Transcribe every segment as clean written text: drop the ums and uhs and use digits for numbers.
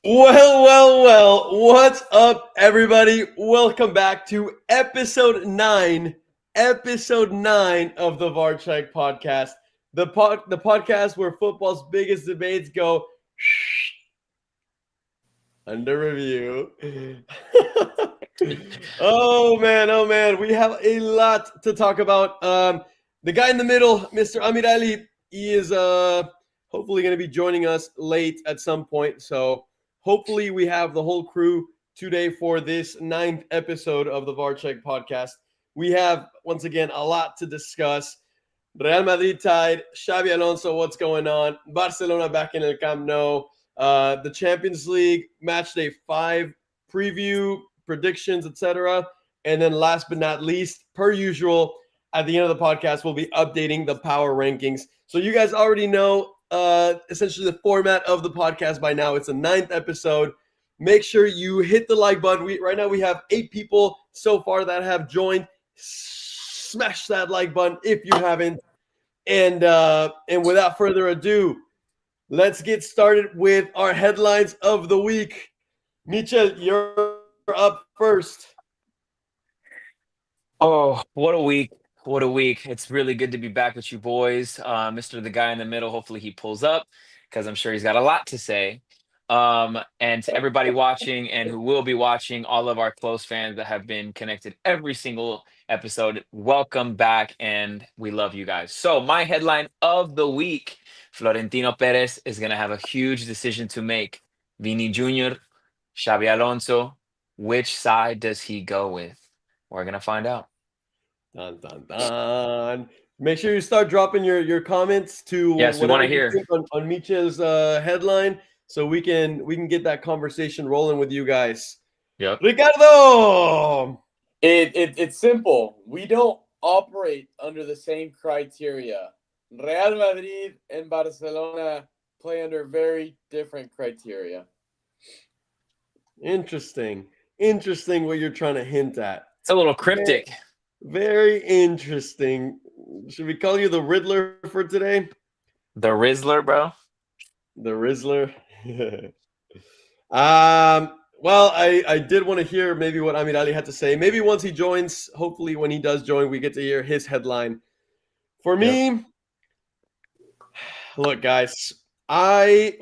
Well. What's up, everybody? Welcome back to episode 9 of the VAR Check podcast. The podcast where football's biggest debates go under review. Oh man, we have a lot to talk about. The guy in the middle, Mr. Amirali, he is hopefully going to be joining us late at some point. So hopefully we have the whole crew today for this 9th episode of the VAR Check podcast. We have once again a lot to discuss. Real Madrid tied, Xabi Alonso, what's going on? Barcelona back in el Camp Nou. The Champions League match day 5 preview, predictions, etc. And then last but not least, per usual, at the end of the podcast, we'll be updating the power rankings. So you guys already know essentially the format of the podcast by now. It's a 9th episode. Make sure you hit the like button. Right now we have 8 people so far that have joined. Smash that like button if you haven't. And without further ado, let's get started with our headlines of the week. Michel, you're up first. Oh, what a week. What a week. It's really good to be back with you boys. Mr. The guy in the middle, hopefully he pulls up because I'm sure he's got a lot to say. And to everybody watching and who will be watching, all of our close fans that have been connected every single episode, welcome back and we love you guys. So my headline of the week, Florentino Perez is going to have a huge decision to make. Vini Jr., Xabi Alonso, which side does he go with? We're going to find out. Dun, dun, dun. Make sure you start dropping your comments to Yes, we want to hear on Michel's headline, so we can get that conversation rolling with you guys. Yep. Ricardo, it's simple. We don't operate under the same criteria. Real Madrid and Barcelona play under very different criteria. Interesting what you're trying to hint at. It's a little cryptic. Very interesting. Should we call you the Riddler for today? The Rizzler, bro. The Rizzler. Well, I did want to hear maybe what Amir Ali had to say. Maybe once he joins, hopefully when he does join, we get to hear his headline. For me, look, guys, the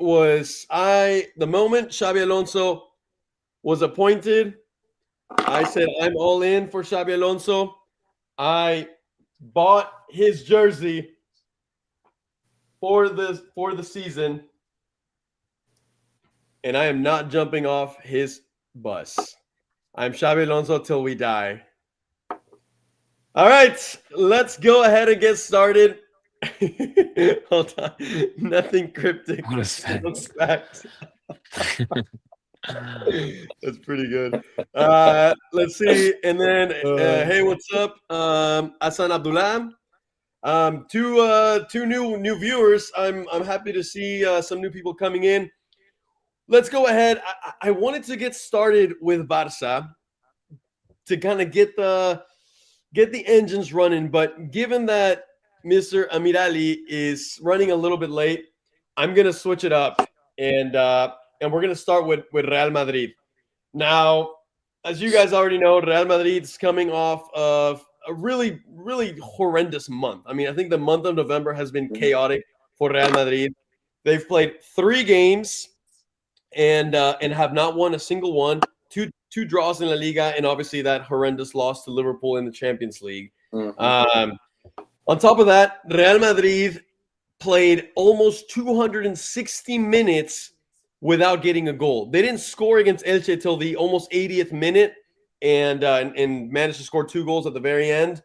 moment Xabi Alonso was appointed, I said I'm all in for Xabi Alonso. I bought his jersey for the season, and I am not jumping off his bus. I'm Xabi Alonso till we die. All right, let's go ahead and get started. Hold on, nothing cryptic. What is that? Those facts. That's pretty good. Let's see. And then, hey, what's up? Hassan Abdullah. Two new viewers. I'm happy to see some new people coming in. Let's go ahead. I wanted to get started with Barça to kind of get the engines running, but given that Mr. Amirali is running a little bit late, I'm gonna switch it up and we're gonna start with Real Madrid. Now, as you guys already know, Real Madrid's coming off of a really, really horrendous month. I mean, I think the month of November has been chaotic for Real Madrid. They've played 3 games and have not won a single one. Two draws in La Liga, and obviously that horrendous loss to Liverpool in the Champions League. Mm-hmm. On top of that, Real Madrid played almost 260 minutes without getting a goal. They didn't score against Elche till the almost 80th minute, and managed to score 2 goals at the very end.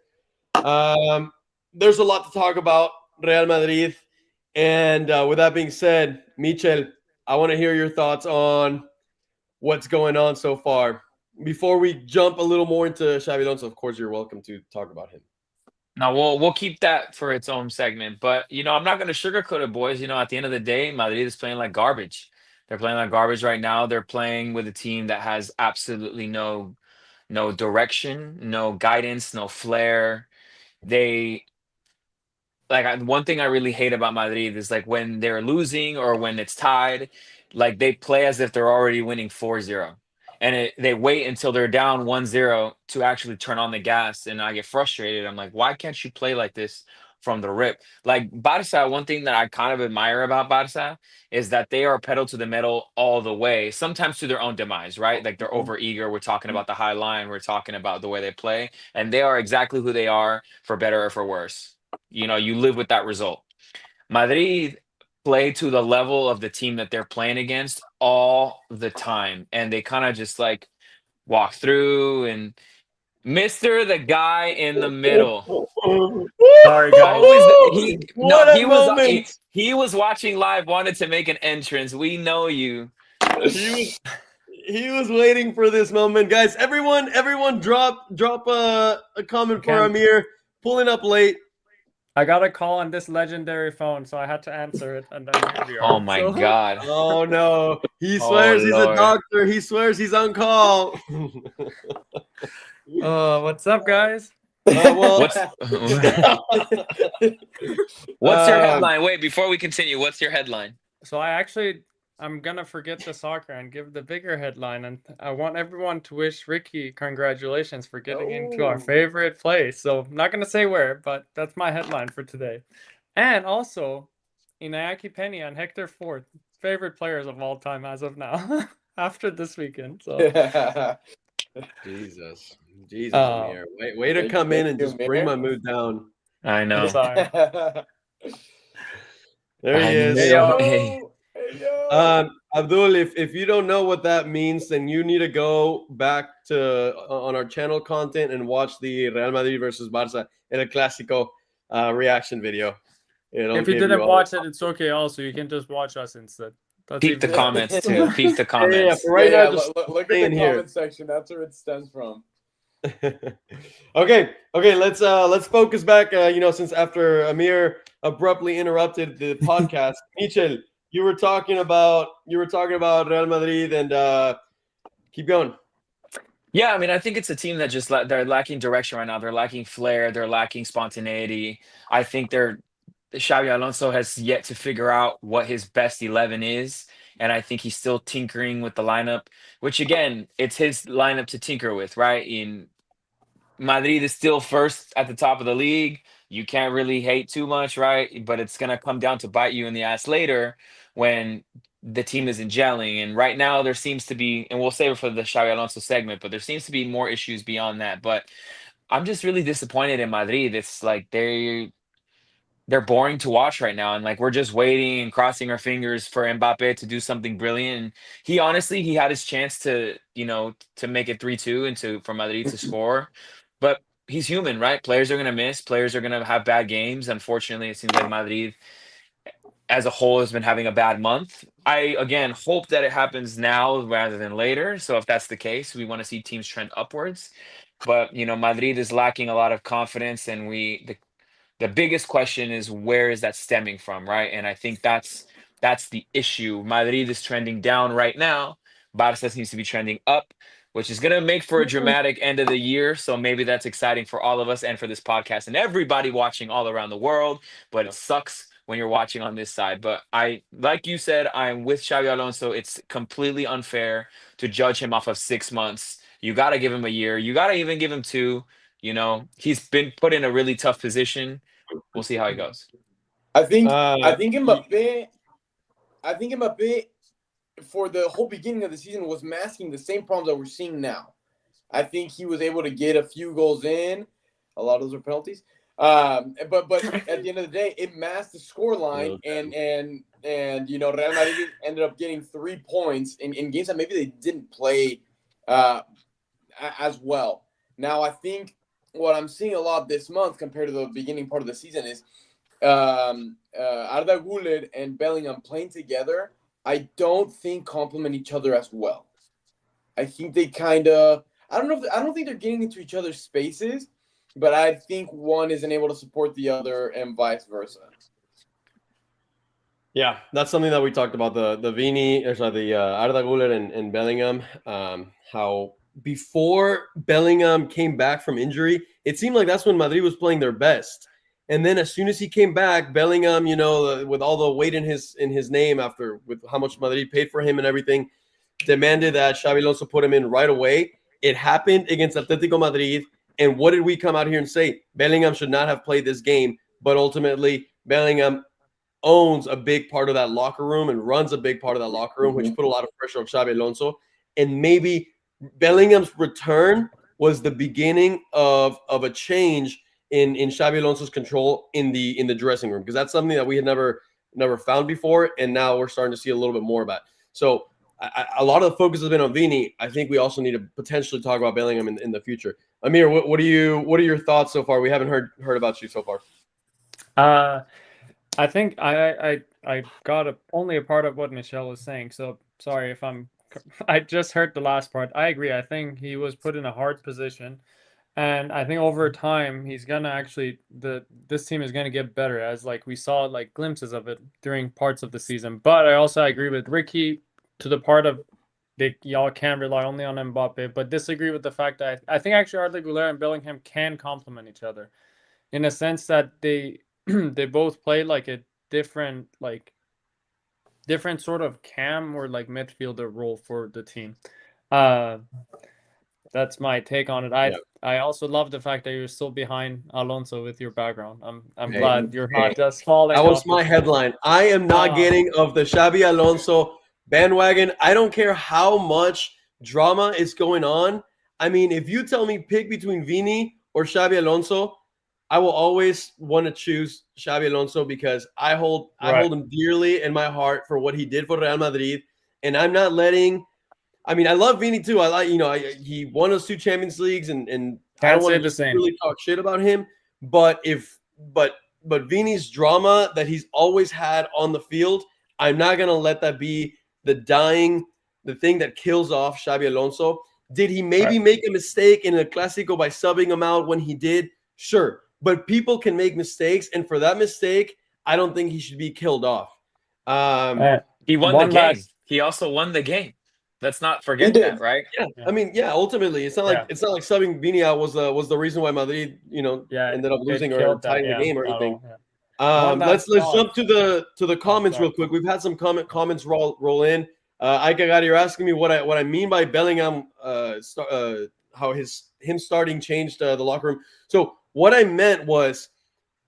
There's a lot to talk about Real Madrid, and with that being said, Michel, I want to hear your thoughts on what's going on so far. Before we jump a little more into Xabi Alonso, of course, you're welcome to talk about him. No, we'll keep that for its own segment. But I'm not going to sugarcoat it, boys. At the end of the day, Madrid is playing like garbage. They're playing like garbage right now. They're playing with a team that has absolutely no direction, no guidance, no flair. One thing I really hate about Madrid is like when they're losing or when it's tied, like they play as if they're already winning 4-0. And they wait until they're down 1-0 to actually turn on the gas. And I get frustrated. I'm like, why can't you play like this from the rip? Like Barça, one thing that I kind of admire about Barça is that they are pedal to the metal all the way, sometimes to their own demise, right? Like they're over eager. We're talking about the high line. We're talking about the way they play. And they are exactly who they are, for better or for worse. You know, you live with that result. Madrid play to the level of the team that they're playing against all the time. And they kind of just like walk through and Mr. the guy in the middle. Sorry, guys. Always What a moment. he was watching live, wanted to make an entrance. We know you. He was waiting for this moment, guys. Everyone, drop a comment for Okay. Amir. Pulling up late. I got a call on this legendary phone, so I had to answer it, and then here we are. Oh my God. Oh no! He swears he's Lord. a doctor. He swears he's on call. What's up, guys? Well, What's your headline? Wait, before we continue, what's your headline? So I'm gonna forget the soccer and give the bigger headline, and I want everyone to wish Ricky congratulations for getting into our favorite place. So I'm not gonna say where, but that's my headline for today. And also, Inaki Penny and Hector Ford, favorite players of all time as of now, after this weekend. So Jesus, Amir. Way to come in and just bring my mood down. I know. I'm sorry. There he is. Hey. Abdul, if you don't know what that means, then you need to go back to on our channel content and watch the Real Madrid versus Barça in a Clásico reaction video. If you didn't watch it, it's okay. Also, you can just watch us instead. That's Peep the even better. comments too. Peep the comments. Yeah, for right now, just look stay at in the here. comment section. That's where it stems from. Okay. Let's focus back. Since after Amir abruptly interrupted the podcast, Michel, you were talking about Real Madrid, and keep going. Yeah, I mean, I think it's a team that just they're lacking direction right now. They're lacking flair. They're lacking spontaneity. I think Xabi Alonso has yet to figure out what his best 11 is, and I think he's still tinkering with the lineup. Which again, it's his lineup to tinker with, right? In Madrid is still first at the top of the league. You can't really hate too much, right? But it's gonna come down to bite you in the ass later when the team isn't gelling. And right now there seems to be, and we'll save it for the Xabi Alonso segment, but there seems to be more issues beyond that. But I'm just really disappointed in Madrid. It's like they're boring to watch right now, and like we're just waiting and crossing our fingers for Mbappe to do something brilliant. And he had his chance to to make it 3-2 and for Madrid to score, but he's human, right? Players are gonna miss, players are gonna have bad games. Unfortunately, it seems like Madrid as a whole has been having a bad month. I again hope that it happens now rather than later. So if that's the case, we want to see teams trend upwards. But Madrid is lacking a lot of confidence, and the biggest question is where is that stemming from, right? And I think that's the issue. Madrid is trending down right now. Barça seems to be trending up, which is going to make for a dramatic end of the year. So maybe that's exciting for all of us and for this podcast and everybody watching all around the world. But it sucks when you're watching on this side. But like you said, I'm with Xabi Alonso. It's completely unfair to judge him off of 6 months. You got to give him a year. You got to even give him 2. He's been put in a really tough position. We'll see how he goes. I think Mbappe for the whole beginning of the season was masking the same problems that we're seeing now. I think he was able to get a few goals in. A lot of those were penalties. But at the end of the day, it masked the scoreline, and Real Madrid ended up getting 3 points in games that maybe they didn't play as well. Now I think what I'm seeing a lot this month compared to the beginning part of the season is Arda Güler and Bellingham playing together. I don't think complement each other as well. I think they kind of I don't think they're getting into each other's spaces, but I think one isn't able to support the other and vice versa. Yeah, that's something that we talked about, the Arda Güler and Bellingham, how before Bellingham came back from injury, it seemed like that's when Madrid was playing their best. And then as soon as he came back, Bellingham, with all the weight in his name after with how much Madrid paid for him and everything, demanded that Xabi Alonso put him in right away. It happened against Atletico Madrid. And what did we come out here and say? Bellingham should not have played this game. But ultimately, Bellingham owns a big part of that locker room and runs a big part of that locker room, which put a lot of pressure on Xabi Alonso. And maybe Bellingham's return was the beginning of a change in Xabi Alonso's control in the dressing room, because that's something that we had never found before, and now we're starting to see a little bit more about. So a lot of the focus has been on Vini. I think we also need to potentially talk about Bellingham in the future. Amir, what are your thoughts so far? We haven't heard about you so far. I think I got only a part of what Michelle was saying, so sorry if I just heard the last part. I agree. I think he was put in a hard position. And I think over time he's gonna actually this team is gonna get better, as like we saw like glimpses of it during parts of the season. But I also agree with Ricky to the part of y'all can't rely only on Mbappe, but disagree with the fact that I think actually Arda Güler and Bellingham can complement each other in a sense that they they both play like a different sort of cam or like midfielder role for the team. That's my take on it. I also love the fact that you're still behind Alonso with your background. I'm glad you're not just falling. That was my headline. I am not getting of the Xabi Alonso bandwagon. I don't care how much drama is going on. I mean, if you tell me pick between Vini or Xabi Alonso, I will always want to choose Xabi Alonso, because I hold him dearly in my heart for what he did for Real Madrid, and I'm not letting. I mean, I love Vini too. I like, he won us 2 Champions Leagues, and I don't want to really talk shit about him. But but Vini's drama that he's always had on the field, I'm not gonna let that be the thing that kills off Xabi Alonso. Did he maybe make a mistake in a Clásico by subbing him out when he did? Sure, but people can make mistakes, and for that mistake, I don't think he should be killed off. He won the game. He also won the game. Let's not forget that, right? Yeah. I mean, ultimately, it's not like subbing Vini out was the reason why Madrid, ended up losing or tying the game or anything. Let's jump to the comments real quick. We've had some comments roll in. Ika, you're asking me what I mean by Bellingham, how him starting changed the locker room. So what I meant was,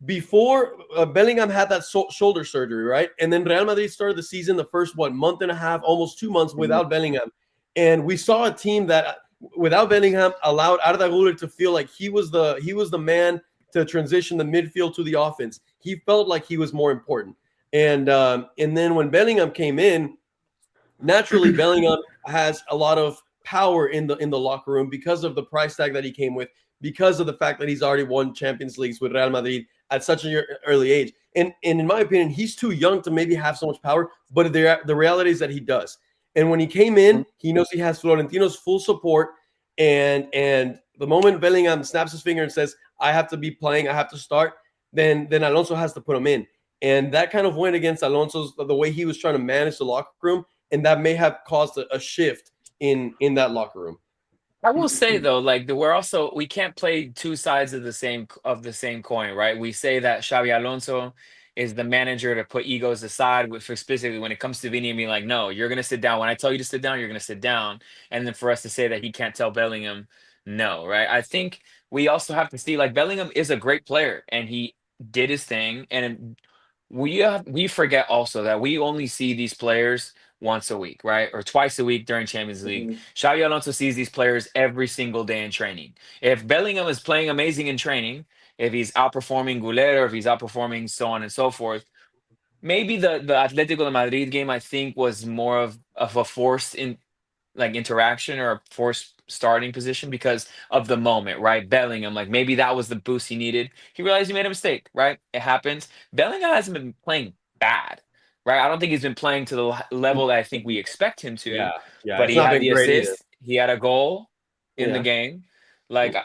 before Bellingham had that shoulder surgery, right? And then Real Madrid started the season, the first month and a half, almost 2 months without Bellingham. And we saw a team that without Bellingham allowed Arda Güler to feel like he was the man to transition the midfield to the offense. He felt like he was more important. And then when Bellingham came in, naturally Bellingham has a lot of power in the locker room because of the price tag that he came with, because of the fact that he's already won Champions Leagues with Real Madrid at such an early age. And in my opinion, he's too young to maybe have so much power, but the reality is that he does. And when he came in, he knows he has Florentino's full support. And the moment Bellingham snaps his finger and says, I have to be playing, I have to start, then Alonso has to put him in. And that kind of went against Alonso's, the way he was trying to manage the locker room. And that may have caused a shift in that locker room. I will say though, like we can't play two sides of the same coin, right? We say that Xabi Alonso is the manager to put egos aside, for specifically when it comes to Vini and being like, no, you're gonna sit down. When I tell you to sit down, you're gonna sit down. And then for us to say that he can't tell Bellingham no, right? I think we also have to see, like, Bellingham is a great player and he did his thing. And we forget also that we only see these players once a week, right? Or twice a week during Champions League. Xabi Alonso sees these players every single day in training. If Bellingham is playing amazing in training, if he's outperforming Güler, or if he's outperforming so on and so forth, maybe the Atletico de Madrid game, I think, was more of a forced interaction or a forced starting position because of the moment, right? Bellingham, like, maybe that was the boost he needed. He realized he made a mistake, right? It happens. Bellingham hasn't been playing bad. Right, I don't think he's been playing to the level that I think we expect him to. Yeah. But he had the assist. He had a goal in the game. Like,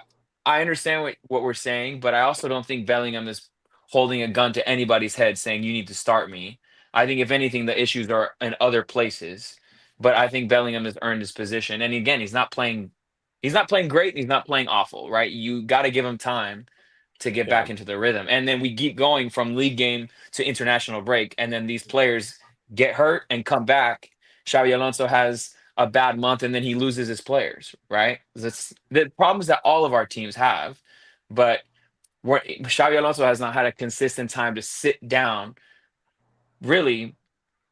I understand what we're saying, but I also don't think Bellingham is holding a gun to anybody's head saying you need to start me. I think if anything, the issues are in other places. But I think Bellingham has earned his position. And again, he's not playing great. And he's not playing awful, right? You got to give him time. to get back into the rhythm. And then we keep going from league game to international break. And then these players get hurt and come back. Xabi Alonso has a bad month and then he loses his players, right? That's the problems that all of our teams have. But Xabi Alonso has not had a consistent time to sit down. Really,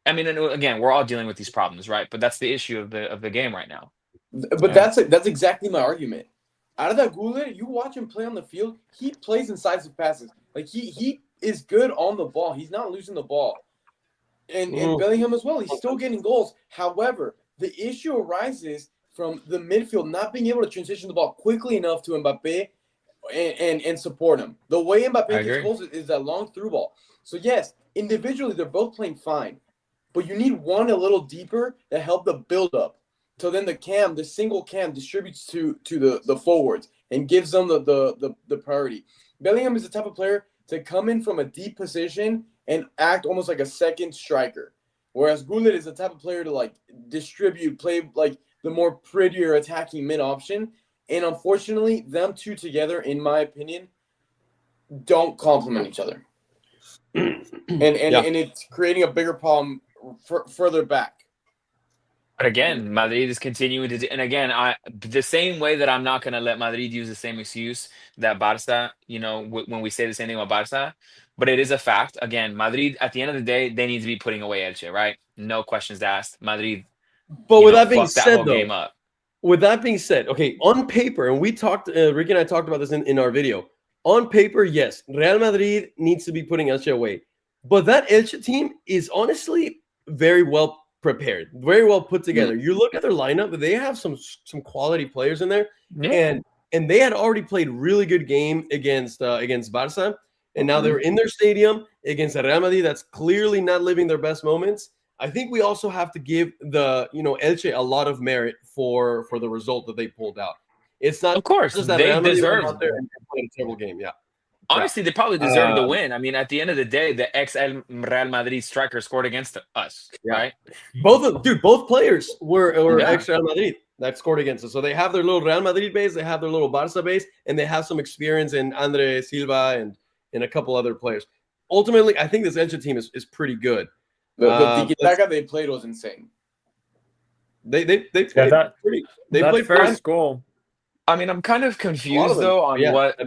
I mean, and again, we're all dealing with these problems, right? But that's the issue of the game right now. But that's exactly my argument. Out of that Goulet, you watch him play on the field, he plays incisive passes. Like he is good on the ball. He's not losing the ball. And Bellingham as well. He's still getting goals. However, the issue arises from the midfield not being able to transition the ball quickly enough to Mbappe and support him. The way Mbappe gets goals is that long through ball. So yes, individually they're both playing fine, but you need one a little deeper to help the build up. So then the single cam distributes to the forwards and gives them the priority. Bellingham is the type of player to come in from a deep position and act almost like a second striker. Whereas Goulet is the type of player to like distribute, play like the more prettier attacking mid option. And unfortunately, them two together, in my opinion, don't complement each other. And it's creating a bigger problem further back. But again, Madrid is continuing to do, and again, the same way that I'm not going to let Madrid use the same excuse that Barça, when we say the same thing about Barça, but it is a fact. Again, Madrid, at the end of the day, they need to be putting away Elche, right? No questions asked. Madrid, but with that being said, though, game up. With that being said, okay, on paper, and we talked, Ricky and I talked about this in our video. On paper, yes, Real Madrid needs to be putting Elche away, but that Elche team is honestly very well prepared, very well put together. You look at their lineup; they have some quality players in there, and they had already played really good game against Barça, and now they're in their stadium against Real Madrid. That's clearly not living their best moments. I think we also have to give Elche a lot of merit for the result that they pulled out. It's not, of course, just that they Real Madrid deserve out there and played a terrible game. Yeah. Honestly, they probably deserve the win. I mean, at the end of the day, the ex-Real Madrid striker scored against us, right? Both players were ex-Real Madrid that scored against us. So they have their little Real Madrid base, they have their little Barça base, and they have some experience in Andre Silva and a couple other players. Ultimately, I think this Elche team is pretty good. The tiki-taka they played was insane. They played pretty. They played first goal. I mean, I'm kind of confused though on what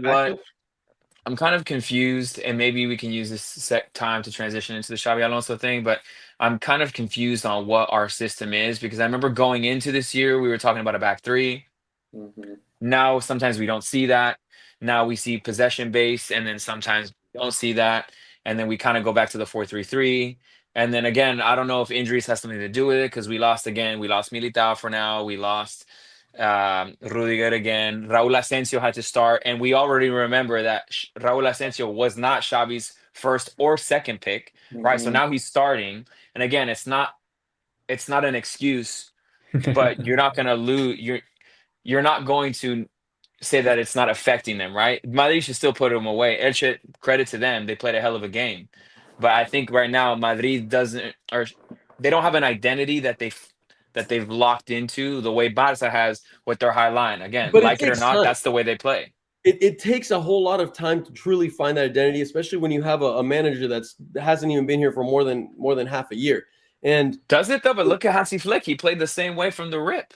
I'm kind of confused, and maybe we can use this time to transition into the Xabi Alonso thing, but I'm kind of confused on what our system is, because I remember going into this year, we were talking about a back three. Now, sometimes we don't see that. Now we see possession based, and then sometimes we don't see that. And then we kind of go back to the 4-3-3. And then again, I don't know if injuries has something to do with it, because we lost again. We lost Militao for now. We lost Rudiger again. Raul Asensio had to start, and we already remember that Raul Asensio was not Xabi's first or second pick, right? So now he's starting, and again, it's not an excuse, but you're not going to lose. You're not going to say that it's not affecting them, right? Madrid should still put him away. Elche, credit to them, they played a hell of a game, but I think right now Madrid they don't have an identity that they've locked into the way Barça has with their high line. Again, but like it or not, that's the way they play. It takes a whole lot of time to truly find that identity, especially when you have a manager that hasn't even been here for more than half a year. And does it though? But look at Hansi Flick; he played the same way from the rip.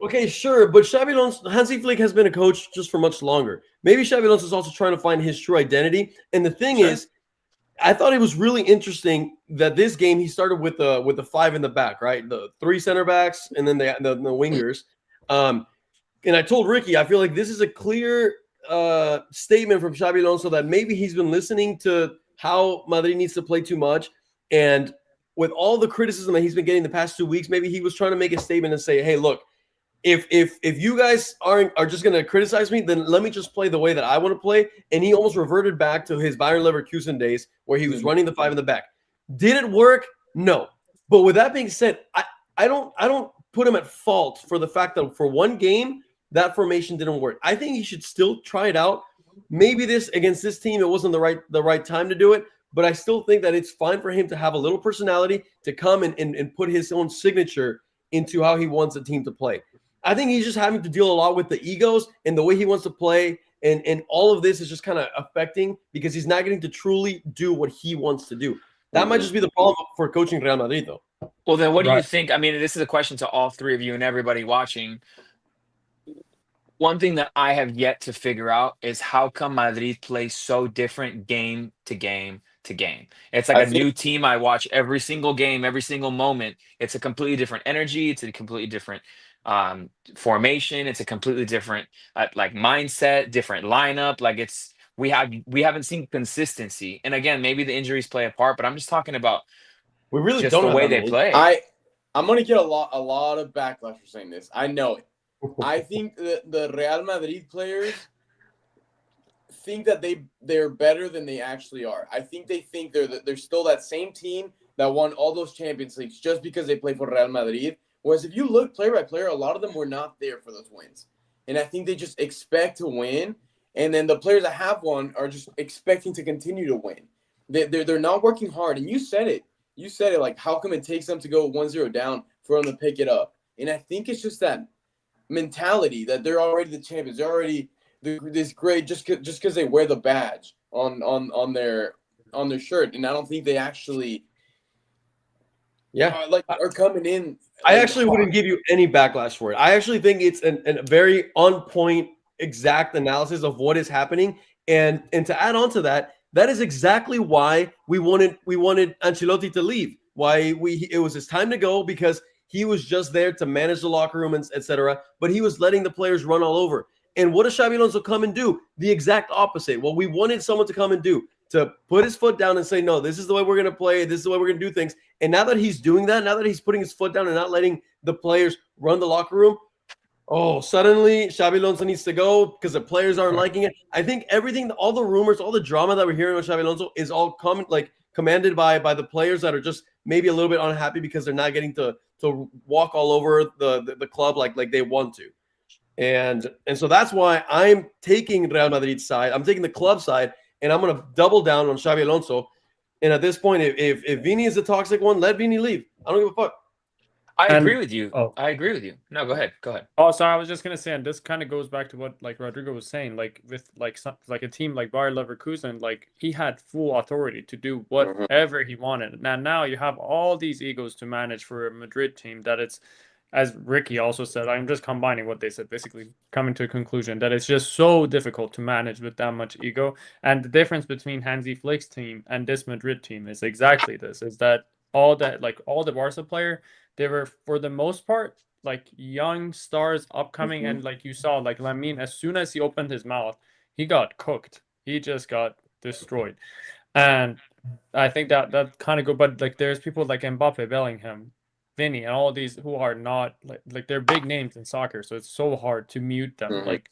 Okay, sure, but Xabi Alonso, Hansi Flick has been a coach just for much longer. Maybe Xabi Alonso is also trying to find his true identity. And the thing is, I thought it was really interesting that this game he started with the five in the back, right? The three center backs and then the wingers. And I told Ricky, I feel like this is a clear statement from Xabi Alonso that maybe he's been listening to how Madrid needs to play too much, and with all the criticism that he's been getting the past 2 weeks, maybe he was trying to make a statement and say, "Hey, look, if you guys are just going to criticize me, then let me just play the way that I want to play." And he almost reverted back to his Bayern Leverkusen days where he was running the five in the back. Did it work? No. But with that being said, I don't put him at fault for the fact that for one game that formation didn't work. I think he should still try it out. Maybe against this team, it wasn't the right time to do it, but I still think that it's fine for him to have a little personality, to come and put his own signature into how he wants the team to play. I think he's just having to deal a lot with the egos and the way he wants to play And all of this is just kind of affecting because he's not getting to truly do what he wants to do. That might just be the problem for coaching Real Madrid, though. Well, then what do you Right. think? I mean, this is a question to all three of you and everybody watching. One thing that I have yet to figure out is how come Madrid plays so different game to game to game. It's like I a think new team I watch every single game, every single moment. It's a completely different energy. It's a completely different formation. It's a completely different like mindset, different lineup. Like we haven't seen consistency. And again, maybe the injuries play a part, but I'm just talking about We really just don't the have way that they many. play. I'm gonna get a lot of backlash for saying this. I know it. I think that the Real Madrid players think that they're better than they actually are. I think they think they're still that same team that won all those Champions Leagues just because they play for Real Madrid. Whereas if you look player by player, a lot of them were not there for those wins. And I think they just expect to win. And then the players that have won are just expecting to continue to win. They're not working hard. And you said it. You said it, like, how come it takes them to go 1-0 down for them to pick it up? And I think it's just that mentality that they're already the champions. They're already this great just because they wear the badge on their shirt. And I don't think they actually are coming in. I actually wouldn't give you any backlash for it. I actually think it's a very on point, exact analysis of what is happening. And to add on to that, that is exactly why we wanted Ancelotti to leave. Why it was his time to go, because he was just there to manage the locker room, and etc. But he was letting the players run all over. And what does Xabi Alonso come and do? The exact opposite. What we wanted someone to come and do, to put his foot down and say, no, this is the way we're going to play. This is the way we're going to do things. And now that he's doing that, now that he's putting his foot down and not letting the players run the locker room, suddenly Xabi Alonso needs to go because the players aren't liking it. I think everything, all the rumors, all the drama that we're hearing on Xabi Alonso is all commanded by the players that are just maybe a little bit unhappy because they're not getting to walk all over the club like they want to. And so that's why I'm taking Real Madrid's side. I'm taking the club side, and I'm going to double down on Xabi Alonso. And at this point, if Vini is the toxic one, let Vini leave. I don't give a fuck. I agree with you. I agree with you. No, go ahead. Oh, sorry, I was just gonna say, and this kind of goes back to what like Rodrigo was saying, like with like a team like Bayer Leverkusen, like he had full authority to do whatever he wanted. Now you have all these egos to manage for a Madrid team that it's, as Ricky also said, I'm just combining what they said, basically coming to a conclusion that it's just so difficult to manage with that much ego. And the difference between Hansi Flick's team and this Madrid team is exactly this: is that all the Barca player, they were for the most part like young stars upcoming, and like you saw, like Lamine, as soon as he opened his mouth, he got cooked. He just got destroyed. And I think that kind of go, but like there's people like Mbappe, Bellingham, Vinny, and all these who are not like they're big names in soccer, so it's so hard to mute them like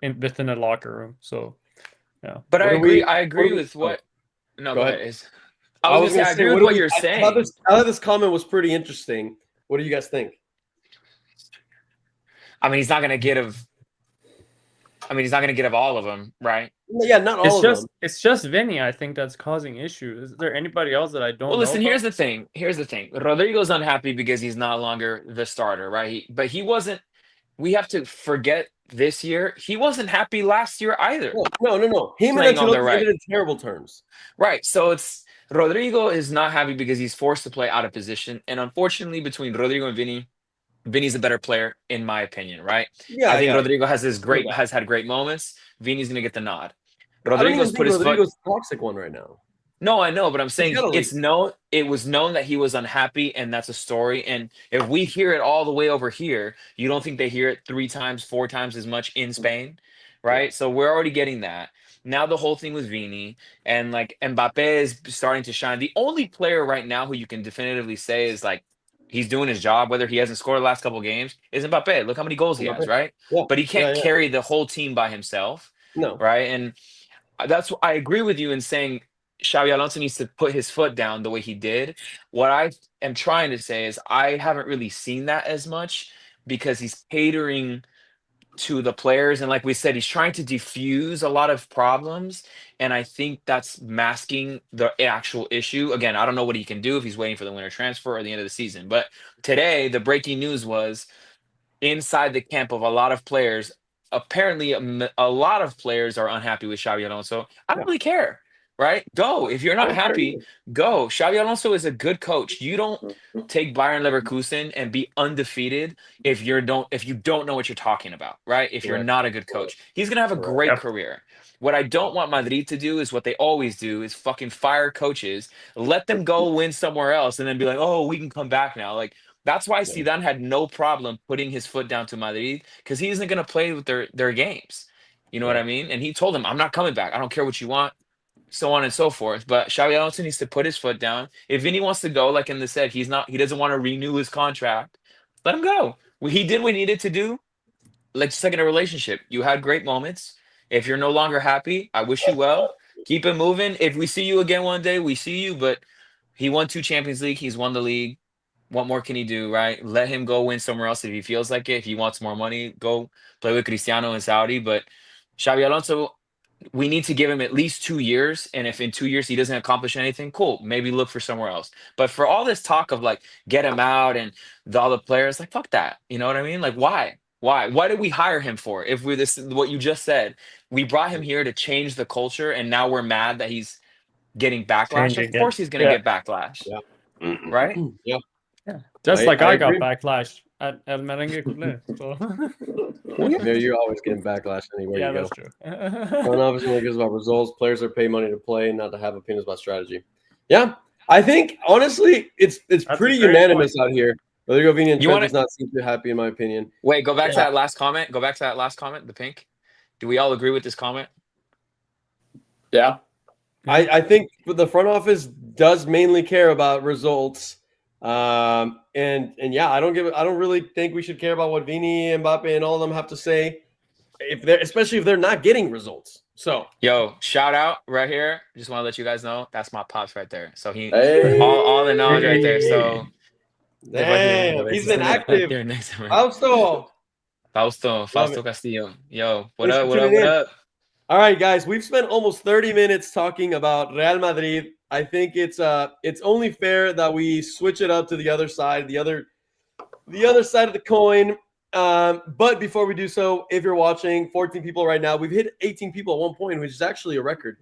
within a locker room. So yeah. But I agree with what. No, go ahead. I was gonna say I agree with what you're saying. I thought this comment was pretty interesting. What do you guys think? I mean, he's not gonna get of all of them, right? Yeah, not all of them. It's just Vinny, I think, that's causing issues. Is there anybody else that I don't know? Well, listen, about? here's the thing. Rodrigo's unhappy because he's not longer the starter, right? But he wasn't. We have to forget this year. He wasn't happy last year either. No. Him and Ancelotti ended in terrible terms. Right. So Rodrigo is not happy because he's forced to play out of position. And unfortunately, between Rodrigo and Vini's a better player, in my opinion, right? Yeah, I think Rodrigo has had great moments. Vini's going to get the nod. Rodrigo's toxic one right now. No, I know, but I'm saying it was known that he was unhappy, and that's a story. And if we hear it all the way over here, you don't think they hear it 3 times, 4 times as much in Spain, right? Yeah. So we're already getting that. Now the whole thing with Vini, and like Mbappe is starting to shine. The only player right now who you can definitively say is like he's doing his job, whether he hasn't scored the last couple of games, is Mbappe. Look how many goals he has, right? Yeah. But he can't carry the whole team by himself. No. Right? And I agree with you in saying Xabi Alonso needs to put his foot down the way he did. What I am trying to say is I haven't really seen that as much because he's catering to the players. And like we said, he's trying to diffuse a lot of problems. And I think that's masking the actual issue. Again, I don't know what he can do if he's waiting for the winter transfer or the end of the season. But today, the breaking news was inside the camp of a lot of players, apparently a lot of players are unhappy with Xabi Alonso. I don't really care, right? Go. If you're I not don't care happy, either. go. Xabi Alonso is a good coach. You don't take Bayern Leverkusen and be undefeated if you don't know what you're talking about, right? If you're Correct. not a good coach. He's gonna have a Correct. great Yep. career. What I don't want Madrid to do is what they always do is fucking fire coaches, let them go win somewhere else, and then be like, oh, we can come back now. Like that's why Yeah. Zidane had no problem putting his foot down to Madrid because he isn't gonna play with their games. You know what Yeah. I mean? And he told them, I'm not coming back. I don't care what you want, so on and so forth. But Xabi Alonso needs to put his foot down. If Vinny wants to go, like in the said, he doesn't want to renew his contract. Let him go. He did what he needed to do. Like just like in a relationship, you had great moments. If you're no longer happy, I wish you well. Keep it moving. If we see you again one day, we see you. But he won 2 Champions League. He's won the league. What more can he do, right? Let him go win somewhere else if he feels like it. If he wants more money, go play with Cristiano in Saudi. But Xabi Alonso, we need to give him at least 2 years. And if in 2 years he doesn't accomplish anything, cool. Maybe look for somewhere else. But for all this talk of like get him out and all the players, like fuck that. You know what I mean? Like why? Why? What did we hire him for? If we're this, what you just said, we brought him here to change the culture, and now we're mad that he's getting backlash. Of Changing course, it. he's gonna Yeah. get backlash, Yeah. right? Yeah. Just I- like I I got agree. backlash at El Merengue Culé. So Yeah, you're always getting backlash anywhere yeah, you go. that's true. Front office only cares about results. Players are paid money to play, not to have opinions about strategy. Yeah, I think honestly, it's That's a pretty great unanimous out here. Rodrigo Vini and You Trent want does to not seem too happy, in my opinion. wait? Go back to Yeah. that last comment. Go back to that last comment. The pink. Do we all agree with this comment? Yeah. I think the front office does mainly care about results. And yeah, I don't really think we should care about what Vini, Mbappe, and all of them have to say especially if they're not getting results. So Yo, shout out right here. Just want to let you guys know that's my pops right there. So he Hey. all the knowledge right there. So damn, he's been active. There next to me. Fausto. Fausto Castillo. Yo, what Thanks up? for What up? tuning What in. up? All right, guys, we've spent almost 30 minutes talking about Real Madrid. I think it's only fair that we switch it up to the other side, the other side of the coin. But before we do so, if you're watching, 14 people right now, we've hit 18 people at one point, which is actually a record.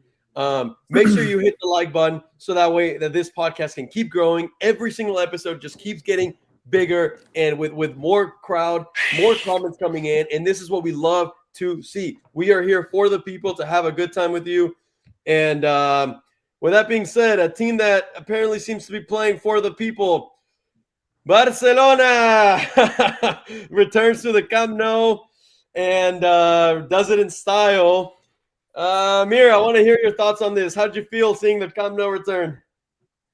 Make sure you hit the like button so that way that this podcast can keep growing. Every single episode just keeps getting bigger and with more crowd, more comments coming in. And this is what we love to see. We are here for the people to have a good time with you. And with that being said, a team that apparently seems to be playing for the people, Barcelona returns to the Camp Nou and does it in style. Mir, I want to hear your thoughts on this. How did you feel seeing the Camp Nou return?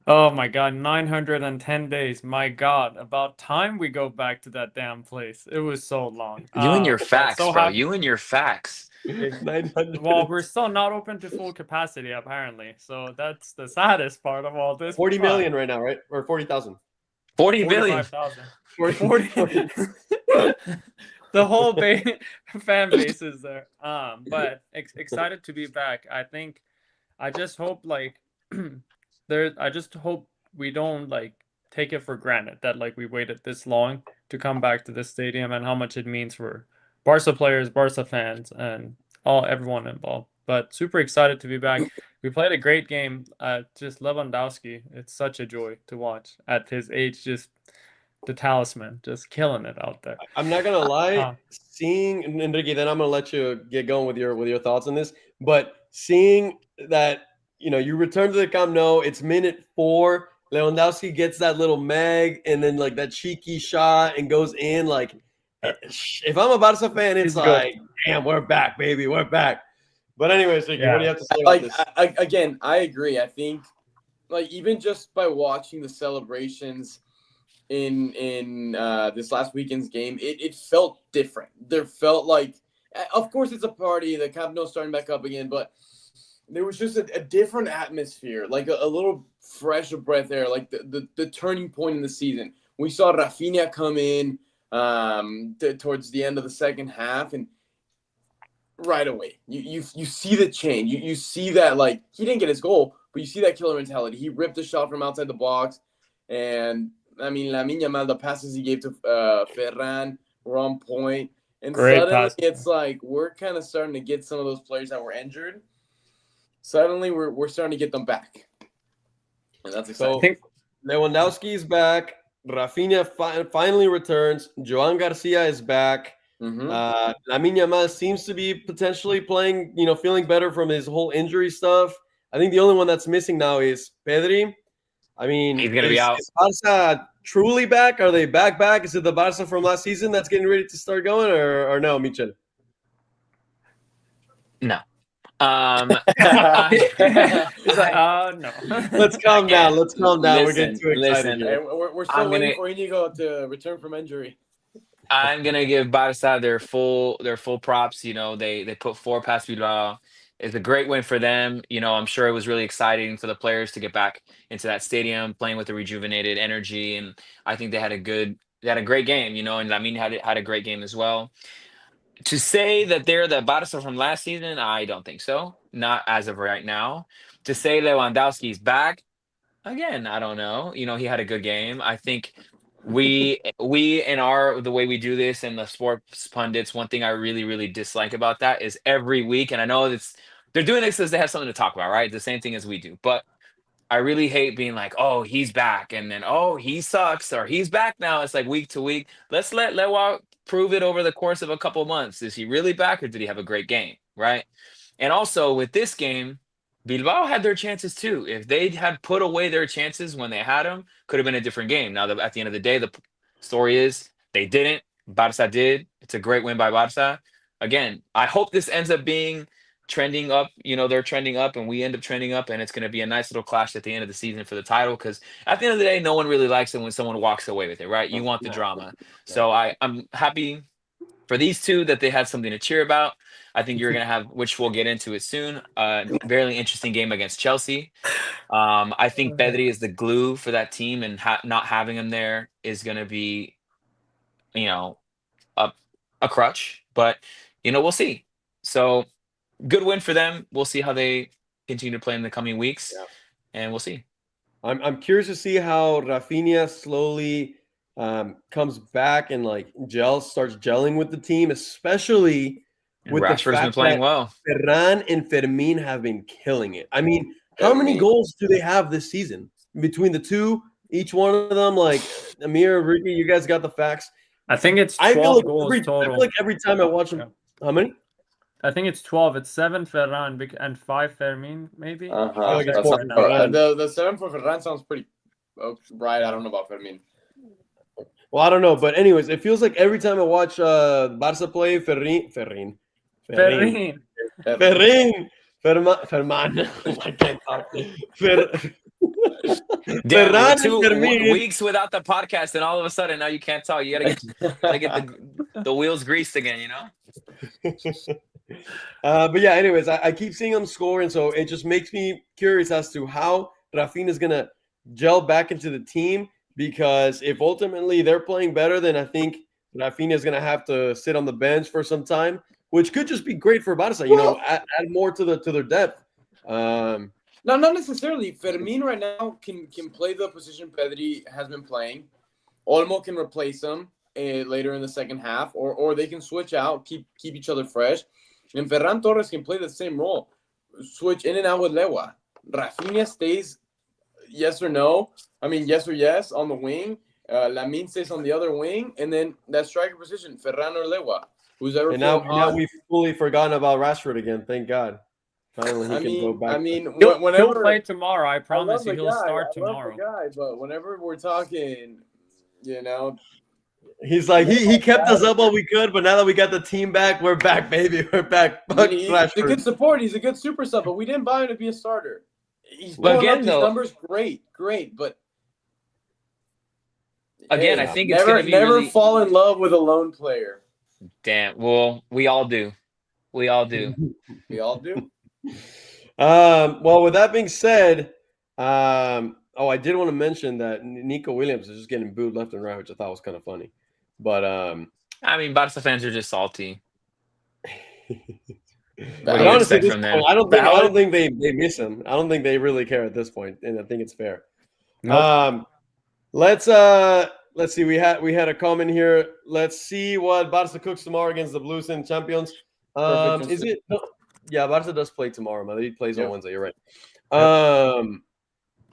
Oh my God, 910 days. My God, about time we go back to that damn place. It was so long. You and your But facts, so bro. happy. You and your facts. 900. Well, we're still not open to full capacity, apparently. So that's the saddest part of all this. 40 but million right now, right? Or 40,000. 40 million. 45,000. 40. The whole fan base is there. But excited to be back. I just hope I just hope we don't take it for granted that we waited this long to come back to this stadium and how much it means for Barca players, Barca fans, and everyone involved. But super excited to be back. We played a great game. Just Lewandowski, it's such a joy to watch at his age. Just the talisman, just killing it out there. I'm not gonna lie, seeing Enrique, then I'm gonna let you get going with your thoughts on this. But seeing that you return to the Camp Nou, it's minute 4. Lewandowski gets that little mag and then that cheeky shot and goes in. If I'm a Barca fan, it's damn, we're back, baby, we're back. But anyways, Ricky, what do you have to say about this? Again, I agree. I think even just by watching the celebrations in this last weekend's game, it felt different. There felt of course it's a party, the Camp Nou starting back up again, but there was just a different atmosphere, a little fresh of breath air, the turning point in the season. We saw Rafinha come in towards the end of the second half, and right away you see the change. You see that he didn't get his goal, but you see that killer mentality. He ripped a shot from outside the box, and I mean, Lamine Yamal, the passes he gave to Ferran were on point. And Great suddenly pass. it's like we're kind of starting to get some of those players that were injured. Suddenly we're starting to get them back. And that's exciting. So I think Lewandowski is back. Rafinha finally returns. Joan Garcia is back. Mhm. Lamine Yamal seems to be potentially playing, feeling better from his whole injury stuff. I think the only one that's missing now is Pedri. I mean, He's gonna be out. Is Barca truly back? Are they back? Is it the Barca from last season that's getting ready to start going, or no, Michel? No. he's like, no. Let's calm down. Let's calm down. We're getting too excited. Listen. here. And we're still waiting for Inigo to return from injury. I'm gonna give Barça their full props. They put 4 past Bilbao. It's a great win for them. I'm sure it was really exciting for the players to get back into that stadium, playing with a rejuvenated energy, and I think they had a great game. And Lamine had a great game as well. To say that they're the Barça from last season, I don't think so. Not as of right now. To say Lewandowski's back, again, I don't know. He had a good game. I think we in the way we do this and the sports pundits, one thing I really, really dislike about that is every week, and I know they're doing this because they have something to talk about, right? The same thing as we do. But I really hate being like, oh, he's back, and then oh, he sucks, or he's back now. It's like week to week. Let's let Lewa prove it over the course of a couple of months. Is he really back, or did he have a great game, right? And also with this game, Bilbao had their chances too. If they had put away their chances when they had them, could have been a different game. Now, at the end of the day, the story is they didn't. Barça did. It's a great win by Barça. Again, I hope this ends up being trending up. They're trending up and we end up trending up, and it's going to be a nice little clash at the end of the season for the title, because at the end of the day, no one really likes it when someone walks away with it, right? You want the drama. So I'm happy for these two that they had something to cheer about. I think you're going to have, which we'll get into it soon, very interesting game against Chelsea. I think Pedri is the glue for that team, and not having him there is going to be, a crutch. But, we'll see. So good win for them. We'll see how they continue to play in the coming weeks, and we'll see. I'm curious to see how Rafinha slowly comes back and starts gelling with the team, especially with the Rashford's fact been playing that well. Ferran and Fermin have been killing it. I mean, how many goals do they have this season between the two? Each one of them, like Amir, Ricky, you guys got the facts. I think it's 12 I feel like goals total. I feel like every time I watch them, how many? I think it's 12. It's 7 Ferran and 5 Fermin, maybe. I feel like it's That's more not- Ferran. the 7 for Ferran sounds pretty right. I don't know about Fermin. Well, I don't know, but anyways, it feels like every time I watch Barca play, Fermin. I can't talk. Damn, Ferran we're and Fermin. weeks without the podcast, and all of a sudden now you can't talk. You gotta get the wheels greased again, But yeah, anyways, I keep seeing them score, and so it just makes me curious as to how Rafinha is gonna gel back into the team. Because if ultimately they're playing better, then I think Rafinha is gonna have to sit on the bench for some time, which could just be great for Barca. Add more to their depth. No, not necessarily. Fermin right now can play the position Pedri has been playing. Olmo can replace him later in the second half, or they can switch out, keep each other fresh. And Ferran Torres can play the same role, switch in and out with Lewa. Rafinha stays yes or no. I mean, yes or yes on the wing. Lamine stays on the other wing, and then that striker position, Ferran or Lewa, who's ever. And now we've fully forgotten about Rashford again. Thank God. Finally, he can go back. I mean, He'll whenever play tomorrow. I promise love you, the he'll guy, start I love tomorrow. the guy, but whenever we're talking, He's like he kept us up while we could, but now that we got the team back, we're back, baby. We're back. I mean, he's a good support. He's a good super sub, but we didn't buy him to be a starter. He's pulling up these numbers, great, but again, I think it's never gonna be fall in love with a lone player. Damn. Well, we all do. We all do. We all do. Well, with that being said, I did want to mention that Nico Williams is just getting booed left and right, which I thought was kind of funny. But I mean, Barca fans are just salty. But honestly, I don't think they miss him. I don't think they really care at this point, and I think it's fair. Nope. Let's let's see. We had a comment here. Let's see what Barça cooks tomorrow against the Blues and Champions. Perfect. Is it? Yeah, Barça does play tomorrow. Madrid plays on Yep. Wednesday. You're right.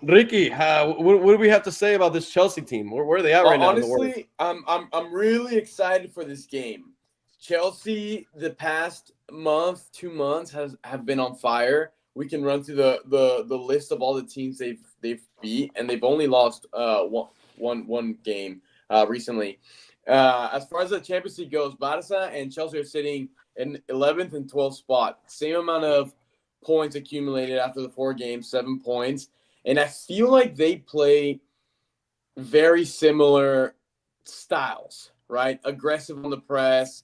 Ricky, what do we have to say about this Chelsea team? Where are they at right now in the world? Honestly, I'm really excited for this game. Chelsea, the past month, 2 months have been on fire. We can run through the list of all the teams they've beat, and they've only lost one game recently. As far as the Champions League goes, Barça and Chelsea are sitting in 11th and 12th spot. Same amount of points accumulated after the 4 games, 7 points. And I feel like they play very similar styles, right? Aggressive on the press,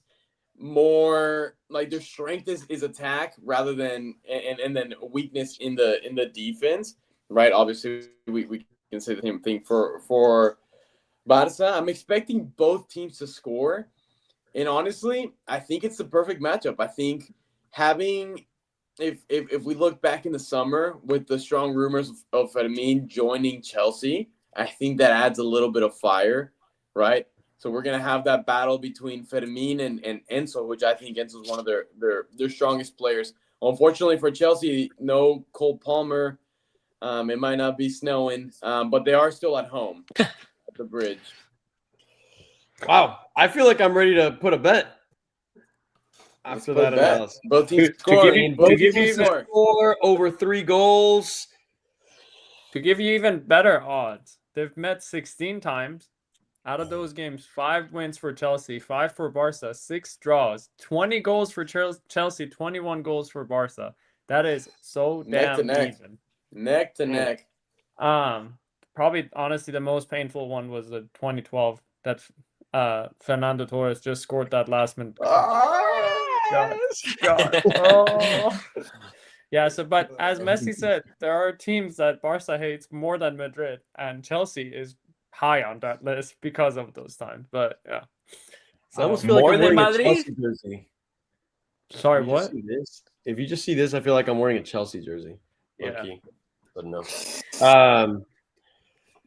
more like their strength is attack rather than and then weakness in the defense, right? Obviously, we can say the same thing for Barça. I'm expecting both teams to score, and honestly, I think it's the perfect matchup. I think having if we look back in the summer with the strong rumors of Fermin joining Chelsea, I think that adds a little bit of fire, right? So we're gonna have that battle between Fermin and Enzo, which I think Enzo is one of their strongest players. Unfortunately for Chelsea, no Cole Palmer. It might not be snowing, but they are still at home at the bridge. Wow, I feel like I'm ready to put a bet after that analysis. Both teams To score. give you Score over 3 goals. To give you even better odds, they've met 16 times. Out of those games, 5 wins for Chelsea, 5 for Barça, 6 draws, 20 goals for Chelsea, 21 goals for Barça. That is so Neck to damn neck. even. Neck to neck. Probably honestly the most painful one was the 2012 that Fernando Torres just scored that last minute. God. Oh. Yeah, so but as Messi said, there are teams that Barca hates more than Madrid, and Chelsea is high on that list because of those times. But yeah. I almost So feel like More I'm than wearing a Madrid? Chelsea jersey. sorry, If you what? just see this- If you just see this, I feel like I'm wearing a Chelsea jersey. Yeah. Low-key. But no.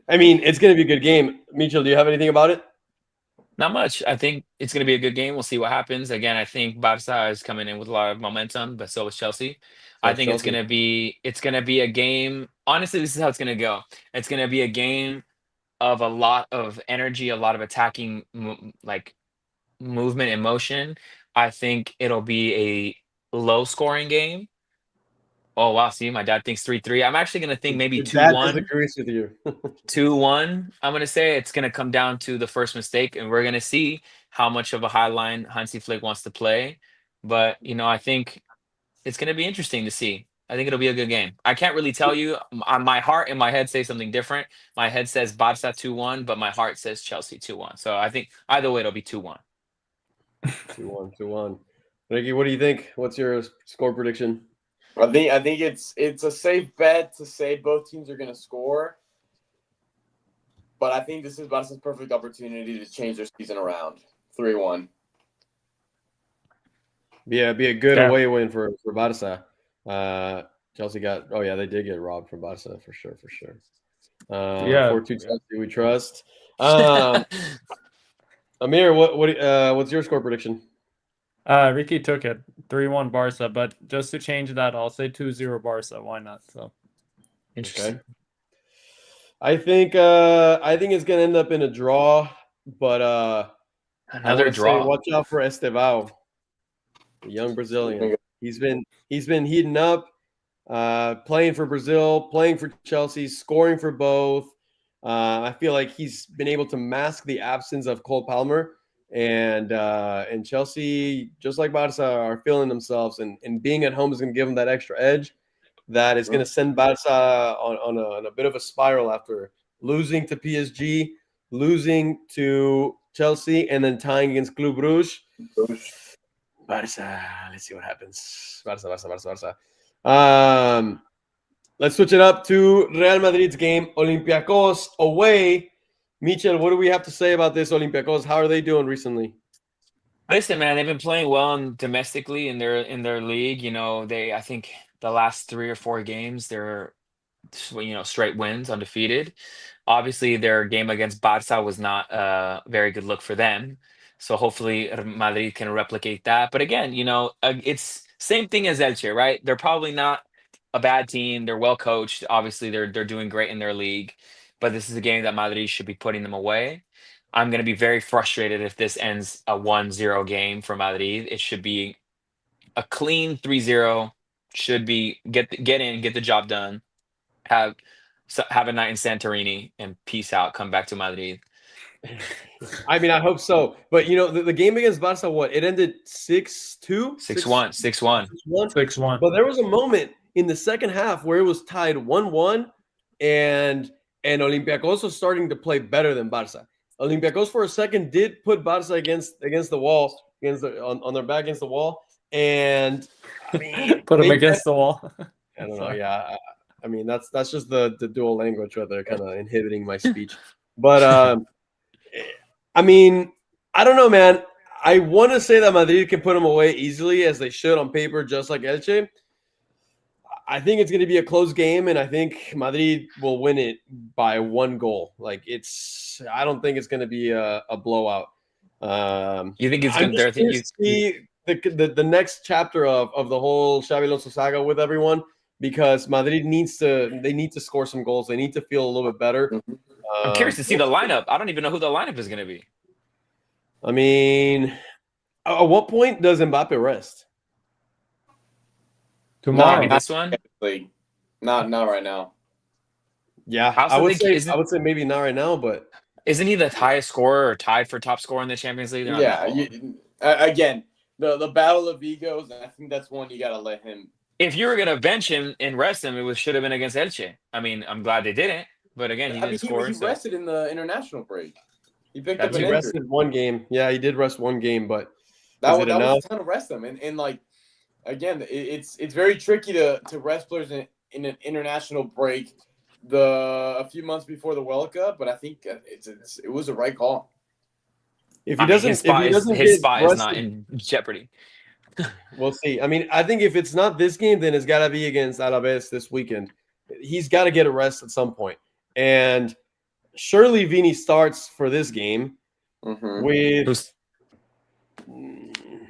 I mean, it's going to be a good game. Michel, do you have anything about it? Not much. I think it's going to be a good game. We'll see what happens. Again, I think Barca is coming in with a lot of momentum, but so is Chelsea. I think it's going to be a game. Honestly, this is how it's going to go. It's going to be a game of a lot of energy, a lot of attacking like movement and motion. I think it'll be a low scoring game. Oh wow, see, my dad thinks 3-3. I'm actually going to think maybe Your dad 2-1. disagrees with you. 2-1. I'm gonna say it's gonna come down to the first mistake, and we're gonna see how much of a high line Hansi Flick wants to play. But I think it's gonna be interesting to see. I think it'll be a good game. I can't really tell you. My heart and my head say something different. My head says Barca 2-1, but my heart says Chelsea 2-1. So I think either way it'll be 2-1. 2-1, 2-1. Ricky, what do you think? What's your score prediction? I think it's a safe bet to say both teams are going to score, but I think this is Barca's perfect opportunity to change their season around. 3-1. Yeah, it'd be a good Yeah. away win for Barca. Chelsea they did get robbed from Barca for sure. Yeah. 4-2 Chelsea, we trust. Amir, what's your score prediction? Ricky took it 3-1 Barca, but just to change that, I'll say 2-0 Barca. Why not? So Interesting. Okay. I think it's gonna end up in a draw, but I Another wanna say draw. watch out for Estevao, the young Brazilian. He's been heating up, playing for Brazil, playing for Chelsea, scoring for both. I feel like he's been able to mask the absence of Cole Palmer, and Chelsea, just like Barca, are feeling themselves, and being at home is going to give them that extra edge. That is going to send Barca on a bit of a spiral after losing to PSG, losing to Chelsea, and then tying against Club Brugge. Barca, let's see what happens. Barca. Let's switch it up to Real Madrid's game, Olympiacos away. Michel, what do we have to say about this Olympiacos? How are they doing recently? Listen, man, they've been playing well domestically in their league. I think the last 3 or 4 games they're straight wins, undefeated. Obviously, their game against Barça was not a very good look for them. So hopefully Madrid can replicate that. But again, it's same thing as Elche, right? They're probably not a bad team. They're well coached. Obviously, they're doing great in their league. But this is a game that Madrid should be putting them away. I'm going to be very frustrated if this ends a 1-0 game for Madrid. It should be a clean 3-0. Should be get in, get the job done. Have have a night in Santorini and peace out. Come back to Madrid. I mean, I hope so. But the game against Barca, what? It ended 6-2? 6-1, 6-1. 6-1. But there was a moment in the second half where it was tied 1-1, and Olympiacos was starting to play better than Barca. Olympiacos for a second did put Barca against the wall, on their back against the wall, and I mean, Put him against the wall. I don't know. Yeah, I mean that's just the dual language right there, kind of inhibiting my speech. But I mean, I don't know, man. I want to say that Madrid can put them away easily, as they should on paper, just like Elche. I think it's going to be a close game, and I think Madrid will win it by 1 goal. I don't think it's going to be a blowout. You think it's I'm good? just curious to see the next chapter of the whole Xabi Alonso saga with everyone, because Madrid need to score some goals. They need to feel a little bit better. I'm curious to see the lineup. I don't even know who the lineup is going to be. I mean, at what point does Mbappe rest? Tomorrow. This one? Not right now. Yeah, I would say maybe not right now, but isn't he the highest scorer or tied for top scorer in the Champions League? Yeah. Again, the battle of egos, and I think that's one you got to let him. If you were going to bench him and rest him, it should have been against Elche. I mean, I'm glad they didn't. But again, he didn't score. He rested in the international break. He picked up he rested 1 game. Yeah, he did rest 1 game, but that was time to rest them. And again, it's very tricky to rest players in an international break a few months before the World Cup. But I think it was the right call. If he doesn't, his spot is not in jeopardy. We'll see. I mean, I think if it's not this game, then it's got to be against Alaves this weekend. He's got to get a rest at some point. And surely Vini starts for this game with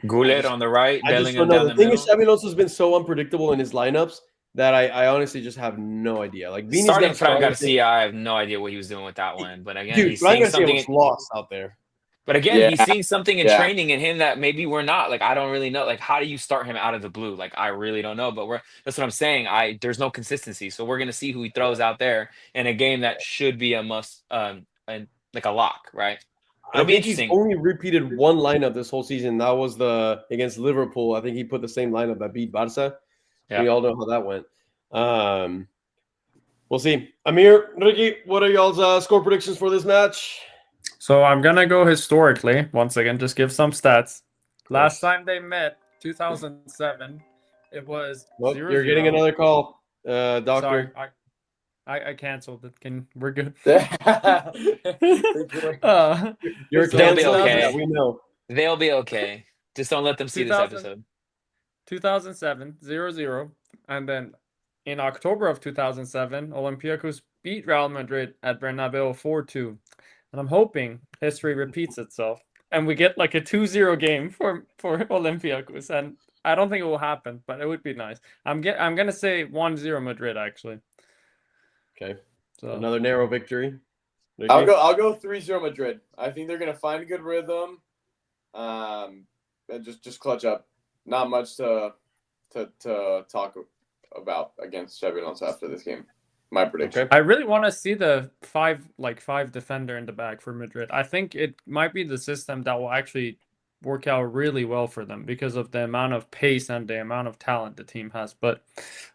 Goulet on the right, Bellingham down the middle. The thing is, Xabi Alonso has been so unpredictable in his lineups that I honestly just have no idea. Like Vini's starting Fran Garcia, I have no idea what he was doing with that one. But again, he's Fran seeing Garcia something was lost out there. But again, he's seeing something in training in him that maybe we're not. Like, I don't really know. Like, how do you start him out of the blue? Like, I really don't know. But that's what I'm saying. There's no consistency. So we're gonna see who he throws out there in a game that should be a must, and like a lock, right? It'll be interesting. He's only repeated 1 lineup this whole season. That was against Liverpool. I think he put the same lineup that beat Barca. Yeah. We all know how that went. We'll see. Amir, Ricky, what are y'all's score predictions for this match? So I'm going to go historically. Once again, just give some stats. Last time they met, 2007, it was 0-0. You're getting another call, doctor. Sorry, I canceled it. We're good. You're They'll be okay. Yeah, we know. They'll be okay. Just don't let them see this episode. 2007, 0-0. And then in October of 2007, Olympiacos beat Real Madrid at Bernabeu 4-2. And I'm hoping history repeats itself and we get like a 2-0 game for Olympiacos. And I don't think it will happen, but it would be nice. I'm gonna say 1-0 Madrid actually. Okay. So another narrow victory. I'll go 3-0 Madrid. I think they're gonna find a good rhythm. And just clutch up. Not much to talk about against Xabi Alonso after this game. My prediction. I really want to see the five defender in the back for Madrid. I think it might be the system that will actually work out really well for them because of the amount of pace and the amount of talent the team has. But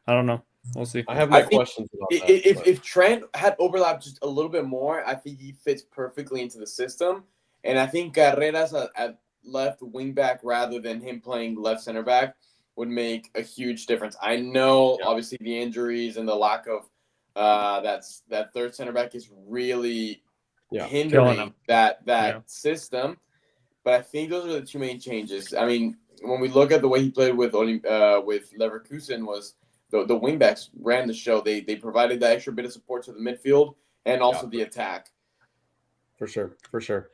I don't know. We'll see. I have my questions about that. If Trent had overlapped just a little bit more, I think he fits perfectly into the system. And I think Carreras at left wing back rather than him playing left center back would make a huge difference. I know, obviously, the injuries and the lack of that third center back is really hindering that system. But I think those are the 2 main changes. I mean, when we look at the way he played with Leverkusen, was the wingbacks ran the show. They provided that extra bit of support to the midfield and also the attack. For sure.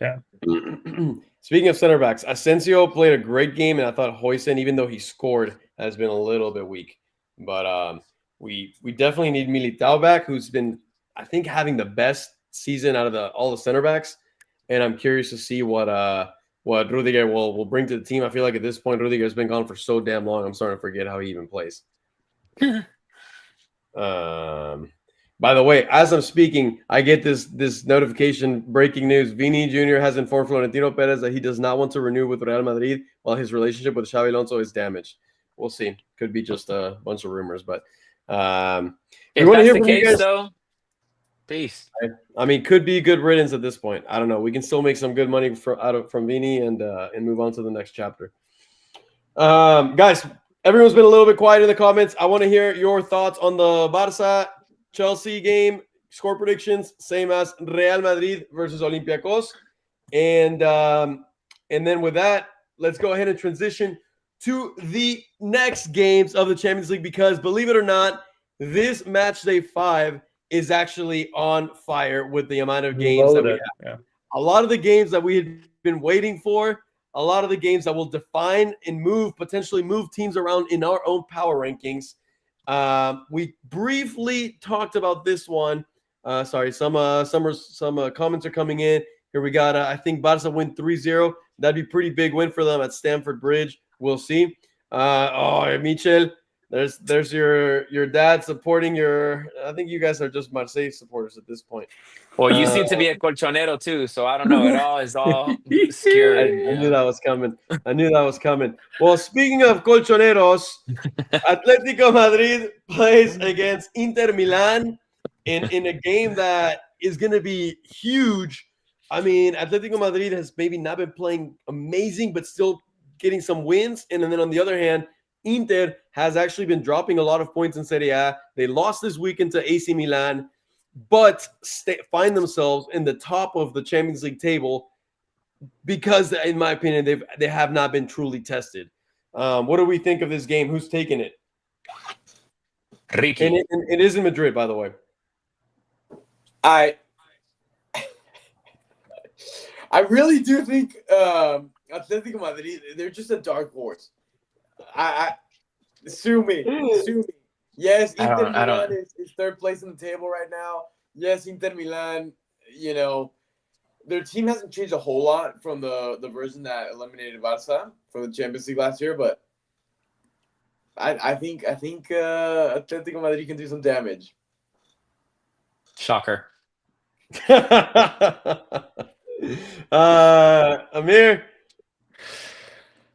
Yeah. Speaking of center backs, Asensio played a great game, and I thought Hoysen, even though he scored, has been a little bit weak. But we definitely need Militao back, who's been, I think, having the best season out of all the center backs. And I'm curious to see what Rudiger will bring to the team. I feel like at this point, Rudiger's been gone for so damn long. I'm starting to forget how he even plays. By the way, as I'm speaking, I get this notification, breaking news. Vini Jr. has informed Florentino Perez that he does not want to renew with Real Madrid while his relationship with Xabi Alonso is damaged. We'll see. Could be just a bunch of rumors, but if that's the case, though, peace. I mean, could be good riddance at this point. I don't know. We can still make some good money from Vini and move on to the next chapter. Guys, everyone's been a little bit quiet in the comments. I want to hear your thoughts on the Barça Chelsea game, score predictions, same as Real Madrid versus Olympiacos. And then with that, let's go ahead and transition to the next games of the Champions League, because believe it or not, this match day 5 is actually on fire with the amount of games that we have. Yeah. A lot of the games that we had been waiting for, a lot of the games that will define and potentially move teams around in our own power rankings. We briefly talked about this one. Some comments are coming in. Here we got, I think Barça win 3-0. That'd be a pretty big win for them at Stamford Bridge. We'll see. Michel, there's your dad supporting I think you guys are just Marseille supporters at this point. Well, you seem to be a colchonero too, so I don't know. It is all obscure. I knew that was coming. Well, speaking of colchoneros, Atletico Madrid plays against Inter Milan in a game that is going to be huge. I mean, Atletico Madrid has maybe not been playing amazing, but still getting some wins. And then on the other hand, Inter has actually been dropping a lot of points in Serie A. They lost this weekend to AC Milan, but find themselves in the top of the Champions League table because, in my opinion, they have not been truly tested. What do we think of this game? Who's taking it? Ricky. And it is in Madrid, by the way. I really do think Atletico Madrid, they're just a dark horse. Sue me. Yes, Inter Milan is third place in the table right now. Yes, Inter Milan, their team hasn't changed a whole lot from the version that eliminated Barça from the Champions League last year, but I think Atletico Madrid can do some damage. Shocker. Amir.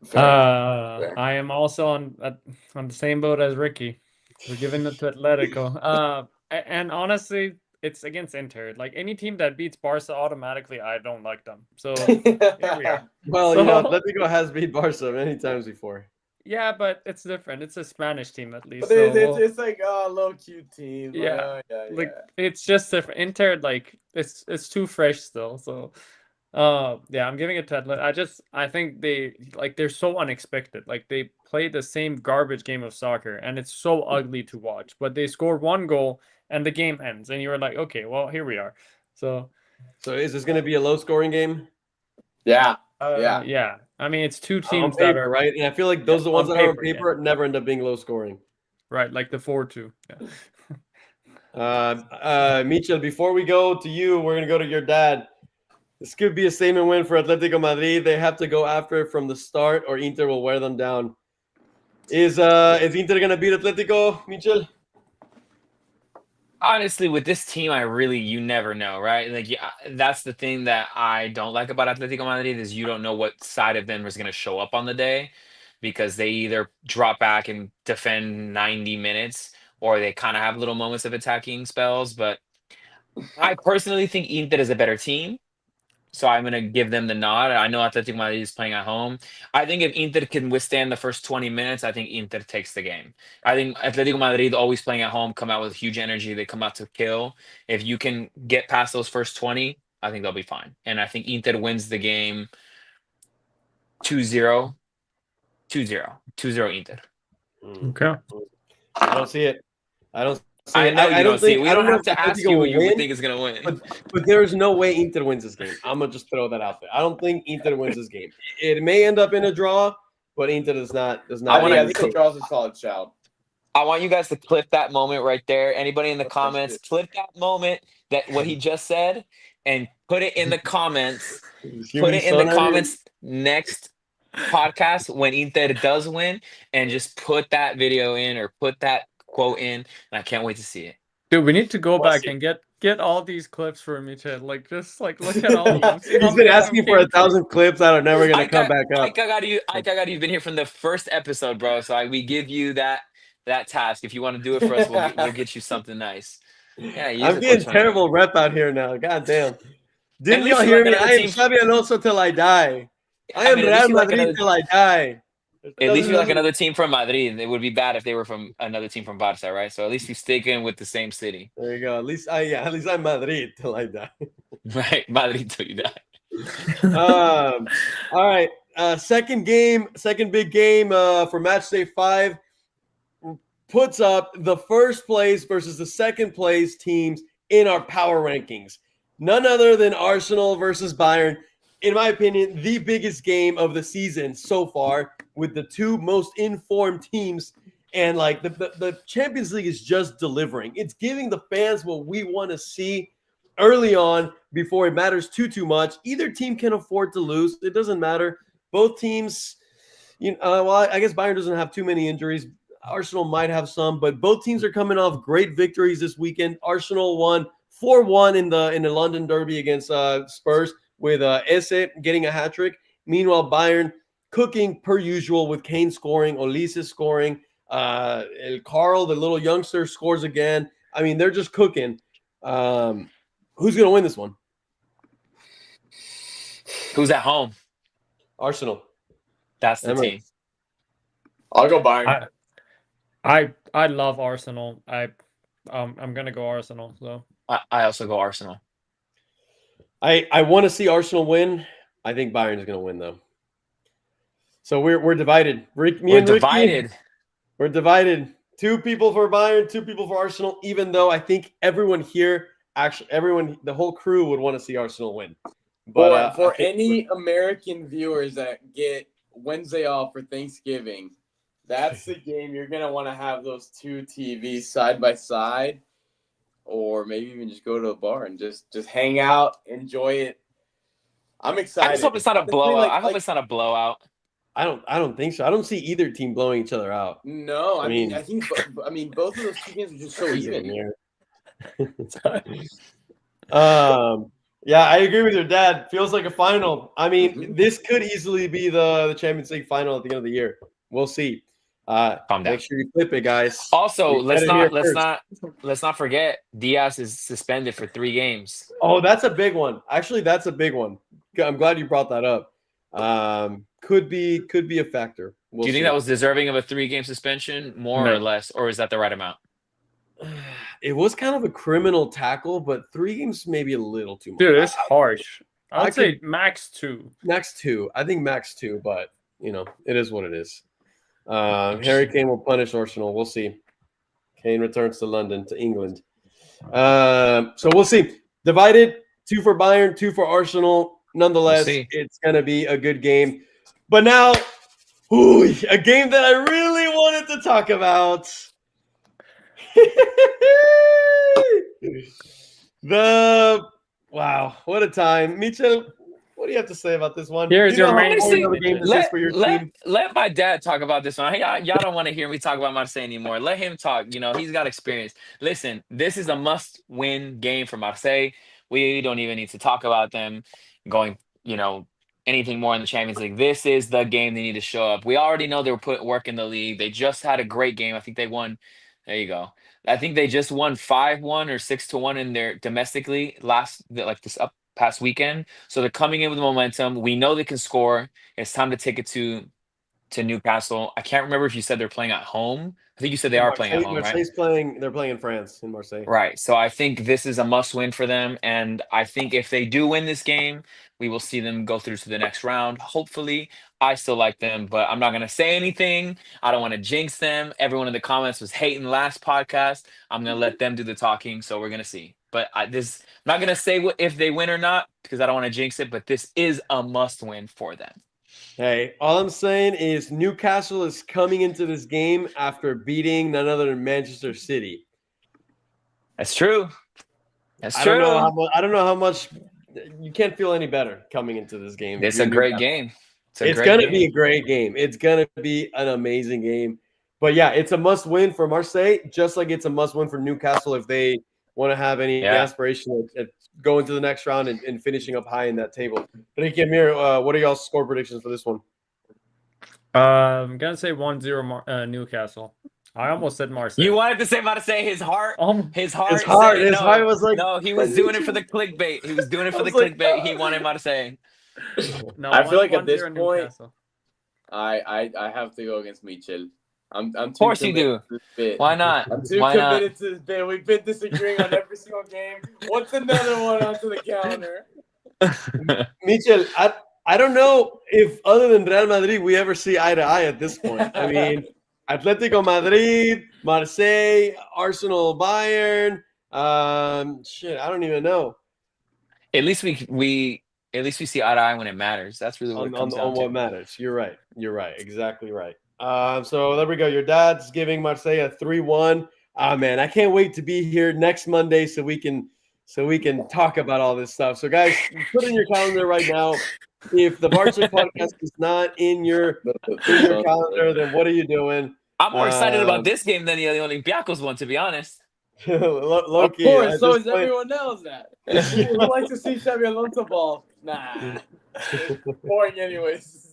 Fair. I am also on the same boat as Ricky. We're giving it to Atletico. And honestly, it's against Inter. Like any team that beats Barca automatically, I don't like them. So here we are. Well, Atletico has beat Barca many times before. Yeah, but it's different. It's a Spanish team at least. But it's like a low cute team. Yeah. Like it's just different. Inter, like it's too fresh still. So I'm giving it to Atletico. I think they're so unexpected. Like they play the same garbage game of soccer and it's so ugly to watch. But they score one goal and the game ends, and you're like, okay, well, here we are. So is this going to be a low scoring game? Yeah. Yeah. I mean, it's two teams paper, that are right, and I feel like those are the ones that are on paper never end up being low scoring. Right, like the 4-2. Yeah. Michel, before we go to you, we're gonna go to your dad. This could be a statement win for Atletico Madrid. They have to go after it from the start, or Inter will wear them down. Is Inter gonna beat Atletico, Michel? Honestly, with this team, you never know, right? Like, that's the thing that I don't like about Atletico Madrid is you don't know what side of them is going to show up on the day because they either drop back and defend 90 minutes or they kind of have little moments of attacking spells. But I personally think Inter is a better team. So I'm going to give them the nod. I know Atletico Madrid is playing at home. I think if Inter can withstand the first 20 minutes, I think Inter takes the game. I think Atletico Madrid, always playing at home, come out with huge energy. They come out to kill. If you can get past those first 20, I think they'll be fine. And I think Inter wins the game 2-0. 2-0 Inter. Okay. I don't see it. I don't see I it. know you I don't don't see it. think We I don't don't know have if to ask Atletico you who will you win, think is gonna win. but there is no way Inter wins this game. I'm gonna just throw that out there. I don't think Inter wins this game. It may end up in a draw, but Inter does not I I wanna think, win I this think a game. draw is a solid shout. I want you guys to clip that moment right there. Anybody in the Let's watch comments, this. clip that moment that what he just said and put it in the comments. Put Human it in the son out here. comments next podcast when Inter does win, and just put that video in or put that quote in. And I can't wait to see it. Dude, we need to go We'll back see. and get all these clips for Michel. Like, just like look at all of them. See how He's been many of them asking for came 1,000 clips that are never gonna come Ika, back up. Ika got you been here from the first episode, bro. So we give you that task. If you want to do it for us, we'll get you something nice. Yeah, use I'm it getting 420. terrible rep out here now. God damn. At Didn't least y'all you hear like me? another I am team. Xabi Alonso till I die. I I am mean, at least Real you like Madrid another. till I die. At least you like another team from Madrid. It would be bad if they were from another team from Barça, right? So at least you stick in with the same city, There you go. At least I'm Madrid till I die. right? Madrid till you die. All right. Second big game for match day 5 puts up the first place versus the second place teams in our power rankings. None other than Arsenal versus Bayern. In my opinion, the biggest game of the season so far, with the two most informed teams. And like the Champions League is just delivering. It's giving the fans what we want to see early on before it matters too much. Either team can afford to lose. It doesn't matter. Both teams, well, I guess Bayern doesn't have too many injuries. Arsenal might have some, but both teams are coming off great victories this weekend. Arsenal won 4-1 in the London Derby against Spurs with Eze getting a hat trick. Meanwhile, Bayern cooking per usual with Kane scoring, Olise scoring, El Carl, the little youngster, scores again. I mean, they're just cooking. Who's going to win this one? Who's at home? Arsenal. That's the Emirates. team. I'll go Bayern. I love Arsenal. I'm gonna go Arsenal. So I also go Arsenal. I want to see Arsenal win. I think Bayern is going to win though. So we're divided. We're Ricky, divided. we're divided. 2 people for Bayern, 2 people for Arsenal. Even though I think everyone here, the whole crew would want to see Arsenal win. But for any American viewers that get Wednesday off for Thanksgiving, that's the game you're gonna want to have those 2 TVs side by side, or maybe even just go to a bar and just hang out, enjoy it. I'm excited. I just hope it's not a Honestly, blowout. I hope it's not a blowout. I don't think so. I don't see either team blowing each other out. No, I mean, mean- I think both of those 2 games are just so even. Yeah, I agree with your dad. Feels like a final. I mean, Mhm. this could easily be the Champions League final at the end of the year. We'll see. Calm down. Make sure you clip it, guys. Also, You said it here let's not forget Diaz is suspended for 3 games. Oh, that's a big one. Actually, that's a big one. I'm glad you brought that up. Could be a factor. We'll Do you think see. that was deserving of a 3-game suspension, more No. or less, or is that the right amount? It was kind of a criminal tackle, but 3 games maybe a little too much. dude, it's harsh. I I'd say could- max 2. Max 2. I think max 2, but it is what it is. Harry Kane will punish Arsenal. We'll see. Kane returns to London, to England. So we'll see. Divided, 2 for Bayern, 2 for Arsenal. Nonetheless, We'll see. it's going to be a good game. But now, a game that I really wanted to talk about. Wow, what a time. Michel, what do you have to say about this one? Here's You know your how main important point. of a game this is for your team. Let my dad talk about this one. Y'all don't want to hear me talk about Marseille anymore. Let him talk. He's got experience. Listen, this is a must-win game for Marseille. We don't even need to talk about them going, anything more in the Champions League. This is the game they need to show up. We already know they were putting work in the league. They just had a great game. I think they won. There you go. I think they just won 5-1 or 6-1 in their domestically past weekend. So they're coming in with momentum. We know they can score. It's time to take it to to Newcastle. I can't remember if you said they're playing at home. I think you said they are playing at home, right? Marseille's playing. They're playing in France, in Marseille. Right. So I think this is a must win for them. And I think if they do win this game, we will see them go through to the next round. Hopefully, I still like them, but I'm not going to say anything. I don't want to jinx them. Everyone in the comments was hating last podcast. I'm going to let them do the talking. So we're going to see. But I'm not going to say if they win or not because I don't want to jinx it, but this is a must win for them. Hey, all I'm saying is Newcastle is coming into this game after beating none other than Manchester City. That's true. I don't know how much you can't feel any better coming into this game. It's a great game. It's going to be a great game. It's going to be an amazing game. But yeah, it's a must win for Marseille, just like it's a must win for Newcastle if they want to have any aspiration at going to the next round and finishing up high in that table. Ricky, Amir, what are y'all's score predictions for this one? I'm going to say 1-0 Newcastle. I almost said Marseille. You wanted to say Marseille. His heart was like, no, he was doing it for the clickbait. He was doing it for the clickbait. He wanted Marseille. No, I feel like at this point, I have to go against Michel. I'm too of course you do. Why not? I'm too committed to this bit. We've been disagreeing on every single game. What's another one onto the counter? Michel, I don't know if other than Real Madrid we ever see eye to eye at this point. I mean, Atletico Madrid, Marseille, Arsenal, Bayern. Shit, I don't even know. At least we see eye to eye when it matters. That's really what it comes down to. What matters. You're right. Exactly right. So there we go. Your dad's giving Marseille a 3-1. Man, I can't wait to be here next Monday so we can talk about all this stuff. So guys, put in your calendar right now. If the Barça podcast is not in your calendar, then what are you doing? I'm more excited about this game than the Olympiacos one, to be honest. Of course, so is everyone else that. Who likes to see Xabi Alonso ball? Nah. Boring anyways.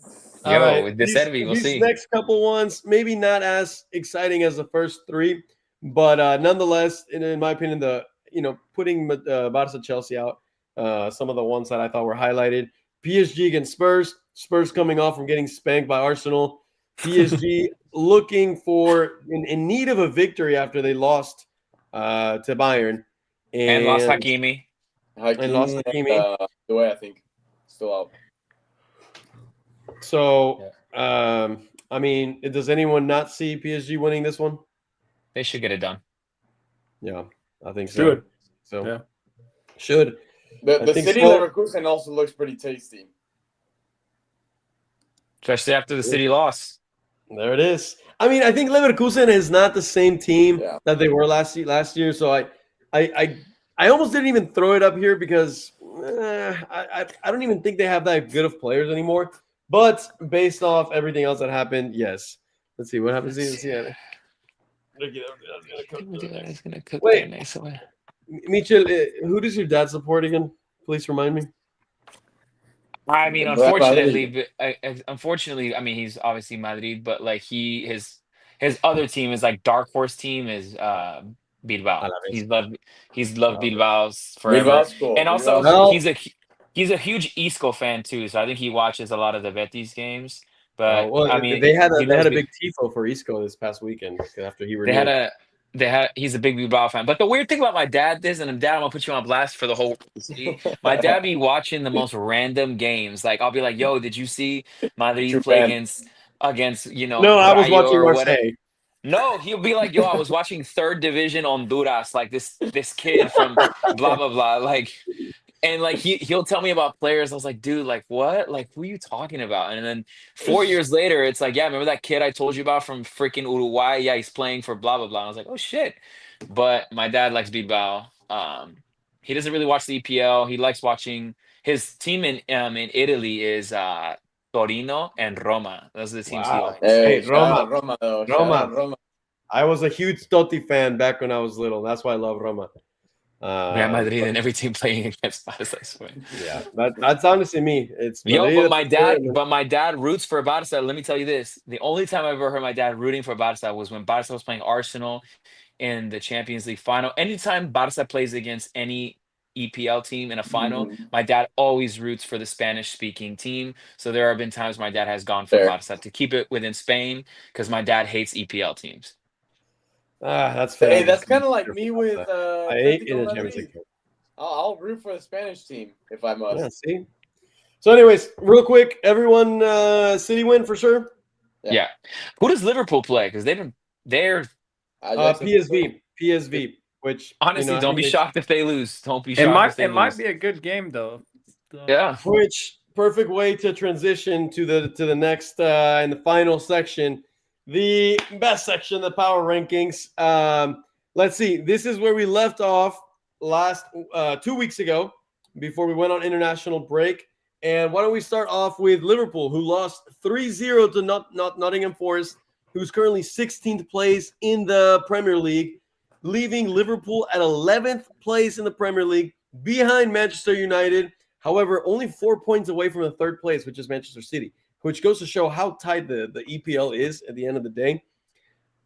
Yo, right. With this envy, we'll see. These next couple ones, maybe not as exciting as the first three, but nonetheless, in my opinion, putting Barça Chelsea out, some of the ones that I thought were highlighted. PSG against Spurs. Spurs coming off from getting spanked by Arsenal. PSG looking in need of a victory after they lost to Bayern. And lost Hakimi. The way I think. Still out. So, I mean, does anyone not see PSG winning this one? They should get it done. Yeah, I think so. Should. The City Leverkusen also looks pretty tasty. Especially after the City loss. There it is. I mean, I think Leverkusen is not the same team that they were last year. So I almost didn't even throw it up here because I don't even think they have that good of players anymore. But based off everything else that happened, yes. Let's see what happens. Wait, Michel, who does your dad support again? Please remind me. I mean, unfortunately, I mean, he's obviously Madrid, but like his other team is like dark horse team is Bilbao. He's loved Bilbao's forever, and also he's a huge Isco fan too. So I think he watches a lot of the Betis games. But I mean, they had a big tifo for Isco this past weekend after he renewed. He's a big Bilbao fan. But the weird thing about my dad is, and Dad, I'm gonna put you on blast for the whole city. My dad be watching the most random games. Like I'll be like, "Yo, did you see Madrid play against No, I was watching Marseille. No, he'll be like, "Yo, I was watching third division Honduras, like this kid from blah blah blah." Like, and like he'll tell me about players. I was like, "Dude, like what? Like who are you talking about?" And then 4 years later, it's like, "Yeah, remember that kid I told you about from freaking Uruguay? Yeah, he's playing for blah blah blah." And I was like, "Oh shit!" But my dad likes Bilbao. He doesn't really watch the EPL. He likes watching his team in Italy is Torino and Roma. Those are the teams he likes. Hey, Roma. I was a huge Totti fan back when I was little. That's why I love Roma. Real Madrid and every team playing against Barça. Yeah, that's honestly me. It's Madrid, but my dad roots for Barça. Let me tell you this: the only time I ever heard my dad rooting for Barça was when Barça was playing Arsenal in the Champions League final. Anytime Barça plays against any EPL team in a final, Mhm. my dad always roots for the Spanish-speaking team. So there have been times my dad has gone for Fair. Barça to keep it within Spain because my dad hates EPL teams. That's Hey, fair. that's kind of like me with I hate in Atletico the Champions Madrid. League. I'll root for the Spanish team if I must. Yeah, see. So, anyways, real quick, everyone, City win for sure. Yeah. Who does Liverpool play? Because they're Ajax and PSV, which honestly, I don't think be they- shocked if they lose. Don't be It shocked if they might lose. be a good game though. So- Yeah. Which perfect way to transition to the next in the final section, the best section, the power rankings. Let's see. This is where we left off last 2 weeks ago before we went on international break. And why don't we start off with Liverpool, who lost 3-0 to Nottingham Forest, who's currently 16th place in the Premier League, leaving Liverpool at 11th place in the Premier League behind Manchester United. However, only 4 points away from the third place, which is Manchester City, which goes to show how tight the EPL is at the end of the day.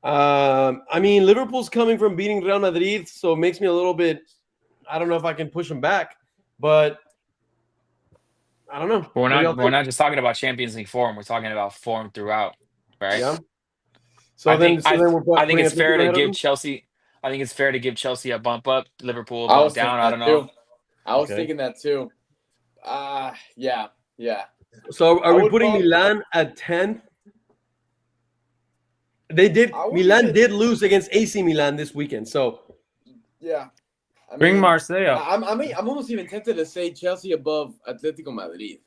I mean, Liverpool's coming from beating Real Madrid, so it makes me a little bit, I don't know if I can push them back, but I don't know. We're not just talking about Champions League form. We're talking about form throughout, right? Yeah. So I then think putting it's fair to Atletico give ahead Chelsea. I think it's fair to give Chelsea a bump up. Liverpool a I bump was down. thinking I that don't know. too. I was Okay. thinking that too. Yeah. of them. So I are we would putting probably- Milan at 10th? Milan even- did lose against AC Milan this weekend. So Yeah. I Bring mean, Marseille up. I'm almost even tempted to say Chelsea above Atletico Madrid.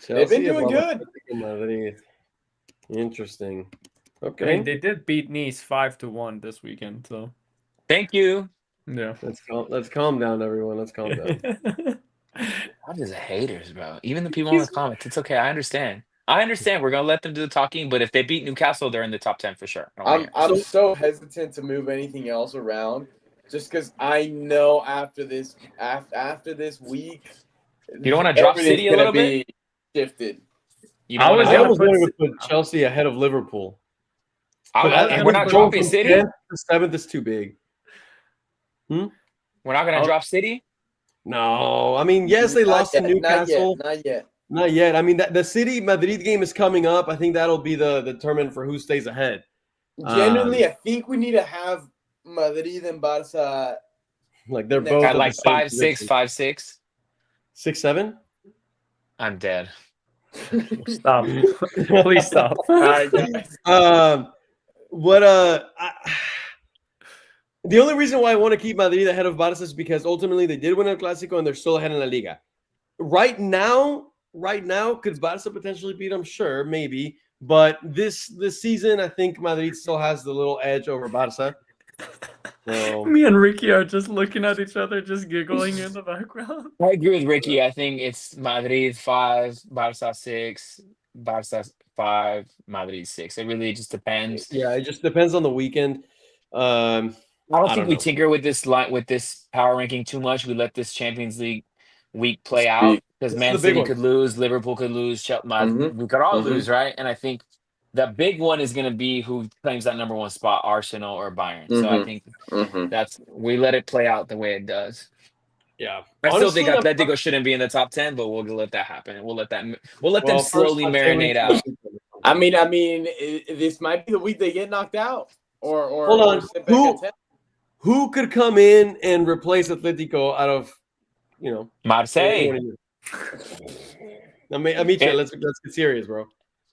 Chelsea They've been doing above good. Atletico Madrid. Interesting. I Okay. mean, they did beat Nice 5-1 this weekend. So Thank you. yeah. Let's calm down, everyone. Let's calm down. What is the haters, bro? Even the people in the comments. It's okay. I understand. We're gonna let them do the talking. But if they beat Newcastle, they're in the top 10 for sure. I'm so hesitant to move anything else around, just because I know after this week, You don't want to drop everything's City a gonna little bit. be shifted. You I don't want was I to. gonna almost put wanted to put Chelsea ahead of Liverpool. And we're not going dropping from City. 10th to 7th is too big. We're not gonna drop City. No, I mean, yes, they lost to Newcastle. Not yet. Not yet. I mean, the City Madrid game is coming up. I think that'll be the determinant for who stays ahead. Genuinely, I think we need to have Madrid and Barça. Like they're Next- both At at like the same 5-6, position. 5-6. 6-7. I'm dead. Stop. Please stop. All right, guys. The only reason why I want to keep Madrid ahead of Barça is because ultimately they did win El Clásico and they're still ahead in La Liga. Right now, could Barça potentially beat them? Sure, maybe. But this season, I think Madrid still has the little edge over Barça. So, Me and Ricky are just looking at each other, just giggling in the background. I agree with Ricky. I think it's Madrid 5, Barça 6, Barça 5, Madrid 6. It really just depends. yeah, it just depends on the weekend. I don't think don't we know. tinker with this power ranking too much. We let this Champions League week play out because This is Man the big City one. could lose, Liverpool could lose, Mhm. we could all Mhm. lose, right? And I think the big one is going to be who claims that number one spot, Arsenal or Bayern. So I Mhm. think Mhm. we let it play out the way it does. Yeah, I still think Honestly, Atletico shouldn't be in the top 10, but we'll let that happen. We'll let them first, slowly I'd say we marinate need to- out. I mean, this might be the week they get knocked out, or Hold on. sit back at 10. Who could come in and replace Atletico out of, Marseille. Amiche, let's get serious, bro.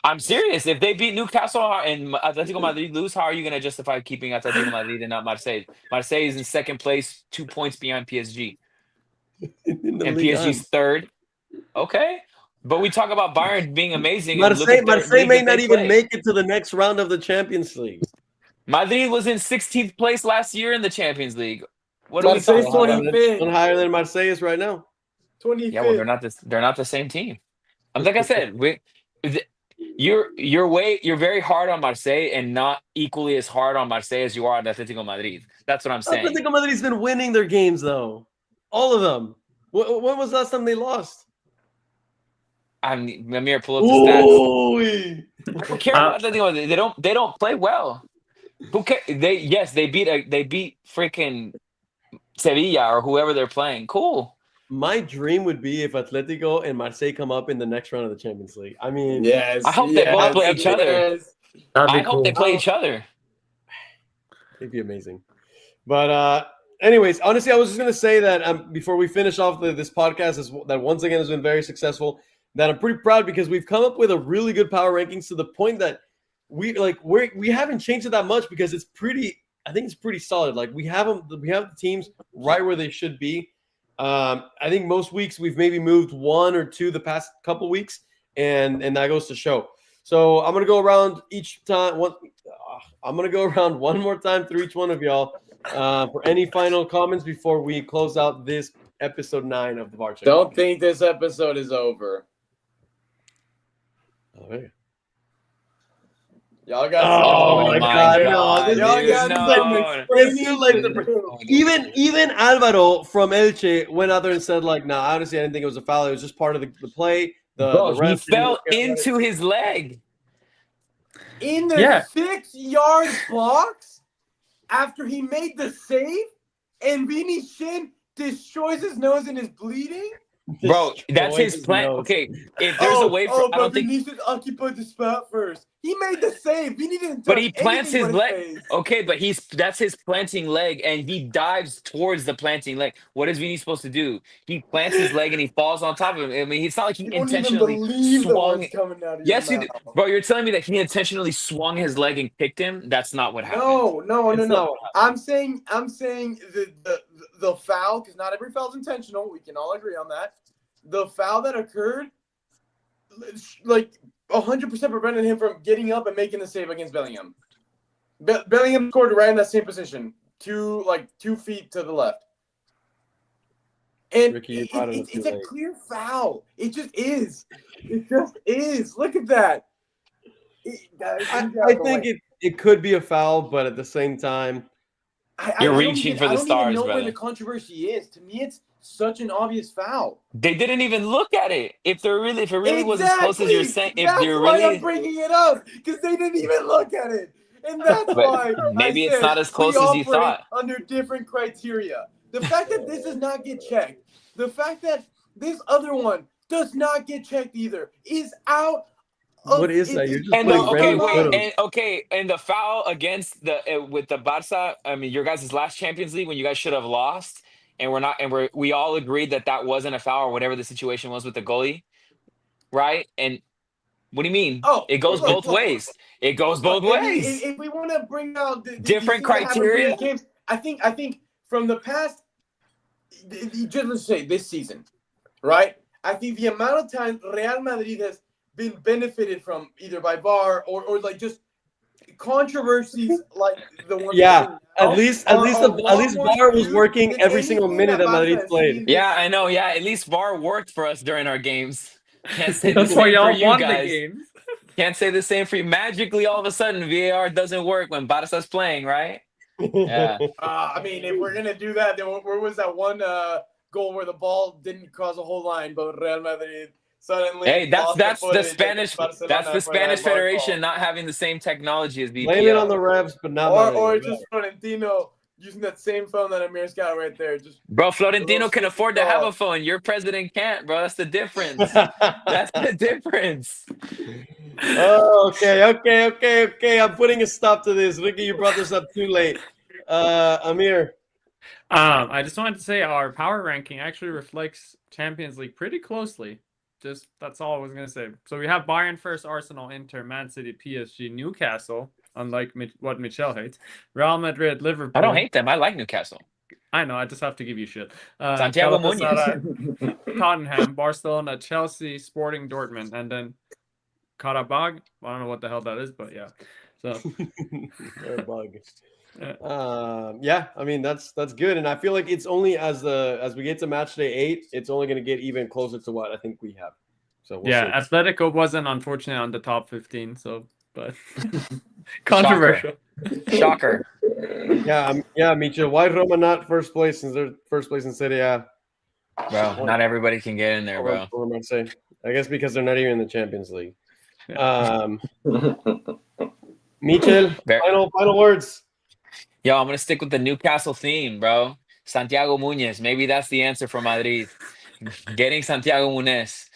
I'm serious. If they beat Newcastle and Atletico Madrid lose, how are you going to justify keeping Atletico Madrid and not Marseille? Marseille is in second place, 2 points behind PSG. In the And Liga. PSG's third. Okay. But we talk about Bayern being amazing. and look Marseille, at their Marseille league may that not they even play. make it to the next round of the Champions League. Madrid was in 16th place last year in the Champions League. What are we Marseille's talking about? 25th. One higher than Marseille is right now. 25th. Yeah, well, they're not the same team. Like I said, you're very hard on Marseille and not equally as hard on Marseille as you are on Atletico Madrid. That's what I'm saying. Atletico Madrid's been winning their games, though. All of them. When was the last time they lost? Amir, pull up the stats. Ooh. I don't care about Atletico Madrid. They don't play well. Who cares? They beat freaking Sevilla or whoever they're playing. Cool. My dream would be if Atletico and Marseille come up in the next round of the Champions League. I mean, Yes. I hope they both play each other. yes. That'd be I hope cool. they play each other. it'd be amazing. But anyways, honestly, I was just gonna say that before we finish off this podcast, that once again has been very successful. That I'm pretty proud because we've come up with a really good power rankings to the point that we haven't changed it that much because it's pretty. I think it's pretty solid. Like we have the teams right where they should be. I think most weeks we've maybe moved one or two the past couple weeks, and that goes to show. So I'm gonna go around each time. I'm gonna go around one more time through each one of y'all for any final comments before we close out this episode 9 of the VAR Check. Don't think this episode is over. Oh, yeah. Y'all got Oh my God. No, Y'all dude, got some no. It's too late to even Alvaro from Elche went out there and said like, "No, honestly, I didn't think it was a foul. It was just part of the play." Bro, the he ref didn't fell look at it. into his leg. in the Yeah. 6-yard box after he made the save, and Vini's shin destroys his nose and is bleeding. Bro, that's Destroyed his his plan. nose. Okay, if there's a way for, I but don't think, Vinicius occupied the spot first. He made the save. Vini didn't touch but he plants anything his but leg. face. Okay, but that's his planting leg, and he dives towards the planting leg. What is Vini supposed to do? He plants his leg and he falls on top of him. I mean, it's not like he You won't even intentionally believe the swung. words coming out of Yes, your you do. mouth. Bro, you're telling me that he intentionally swung his leg and kicked him? That's not what happened. No. It's not what happened. I'm saying the foul, because not every foul is intentional. We can all agree on that. The foul that occurred, like 100% prevented him from getting up and making the save against Bellingham. Bellingham scored right in that same position, 2 feet to the left. And Ricky, you brought it up too it's a late. clear foul. It just is. It just is. Look at that. I think it could be a foul, but at the same time, You're don't reaching even- for the I don't stars, even know brother. where the controversy is. To me, it's such an obvious foul. They didn't even look at it. If it really was as close as you're saying, if That's you're why really, I'm bringing it up, because they didn't even look at it, and that's But why maybe I it's said not as close we as you operate thought. under different criteria. The fact that this does not get checked, the fact that this other one does not get checked either, is out. What is that? You're just And putting okay, random wait, photos. and the foul against with the Barça. I mean, your guys' last Champions League when you guys should have lost, and we all agreed that wasn't a foul or whatever the situation was with the goalie, right? And what do you mean? It goes both ways. It goes both ways. If we want to bring out Different these things that happen during criteria? games, I think from the past, just let's say this season, right? I think the amount of time Real Madrid has been benefited from either by VAR or like just controversies like the one. Yeah, at least VAR was working every single minute that Madrid played. Yeah, I know. Yeah, at least VAR worked for us during our games. Can't say the That's why same for y'all you won the guys. games. Can't say the same for you. Magically, all of a sudden, VAR doesn't work when Barca's playing, right? Yeah. I mean, if we're gonna do that, then where was that one goal where the ball didn't cross a whole line, but Real Madrid suddenly? Hey, that's lost the footage Spanish. against That's Barcelona the for that Spanish VAR Federation call. not having the same technology as Blame it on the BPL. refs, but not Or Madrid. just Florentino using that same phone that Amir's got right there. Just Bro, Florentino can afford to have a call. phone. Your president can't, bro. That's the difference. That's the difference. Oh, okay. I'm putting a stop to this. Ricky, you brought this up too late. Amir. I just wanted to say our power ranking actually reflects Champions League pretty closely. Just that's all I was gonna say. So we have Bayern first, Arsenal, Inter, Man City, PSG, Newcastle. Unlike what Michelle hates, Real Madrid, Liverpool. I don't hate them. I like Newcastle. I know. I just have to give you shit. Santiago Galatasaray, Tottenham, Barcelona, Chelsea, Sporting Dortmund, and then Karabag. I don't know what the hell that is, but yeah. So They're a bug. Yeah, I mean that's good, and I feel like it's only as we get to match day 8, it's only going to get even closer to what I think we have. So we'll see. Atletico wasn't unfortunately on the top 15, so but controversial. Shocker. Yeah, Micho. Why Roma not first place since they're first place in Serie A? Bro, not everybody can get in there, bro. Or am I saying? I guess because they're not even in the Champions League. Michel, final words. Yo, I'm gonna stick with the Newcastle theme, bro. Santiago Muñez. Maybe that's the answer for Madrid. Getting Santiago Muñez.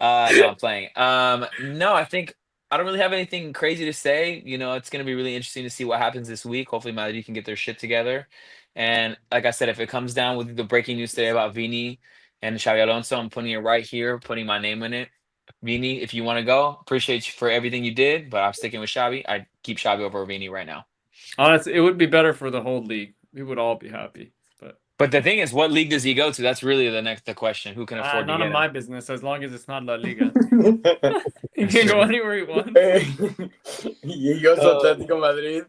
No, I'm playing. No, I don't really have anything crazy to say. It's going to be really interesting to see what happens this week. Hopefully, Madrid can get their shit together. And like I said, if it comes down with the breaking news today about Vini and Xabi Alonso, I'm putting it right here, putting my name in it. Vini, if you want to go, appreciate you for everything you did, but I'm sticking with Xabi. I'd keep Xabi over Vini right now. Honestly, it would be better for the whole league. We would all be happy. But the thing is, what league does he go to? That's really the question. Who can afford to None get of him? my business, as long as it's not La Liga. He can go anywhere he wants. He goes to Atletico Madrid.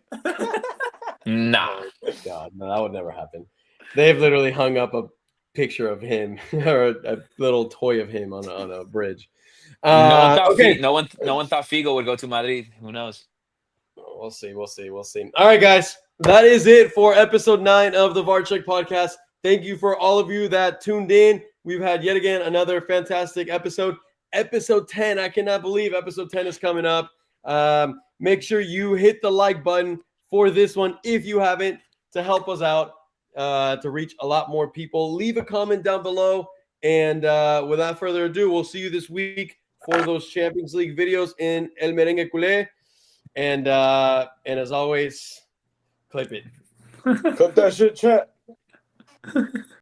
Nah. God, no, that would never happen. They've literally hung up a picture of him or a little toy of him on a bridge. Okay. No one thought Figo would go to Madrid. Who knows? We'll see. All right, guys. That is it for episode 9 of the VAR Check podcast. Thank you for all of you that tuned in. We've had yet again another fantastic episode. Episode 10. I cannot believe episode 10 is coming up. Make sure you hit the like button for this one if you haven't, to help us out to reach a lot more people. Leave a comment down below. And without further ado, we'll see you this week for those Champions League videos in El Merengue Culé. And as always, clip it. Cut that shit, chat.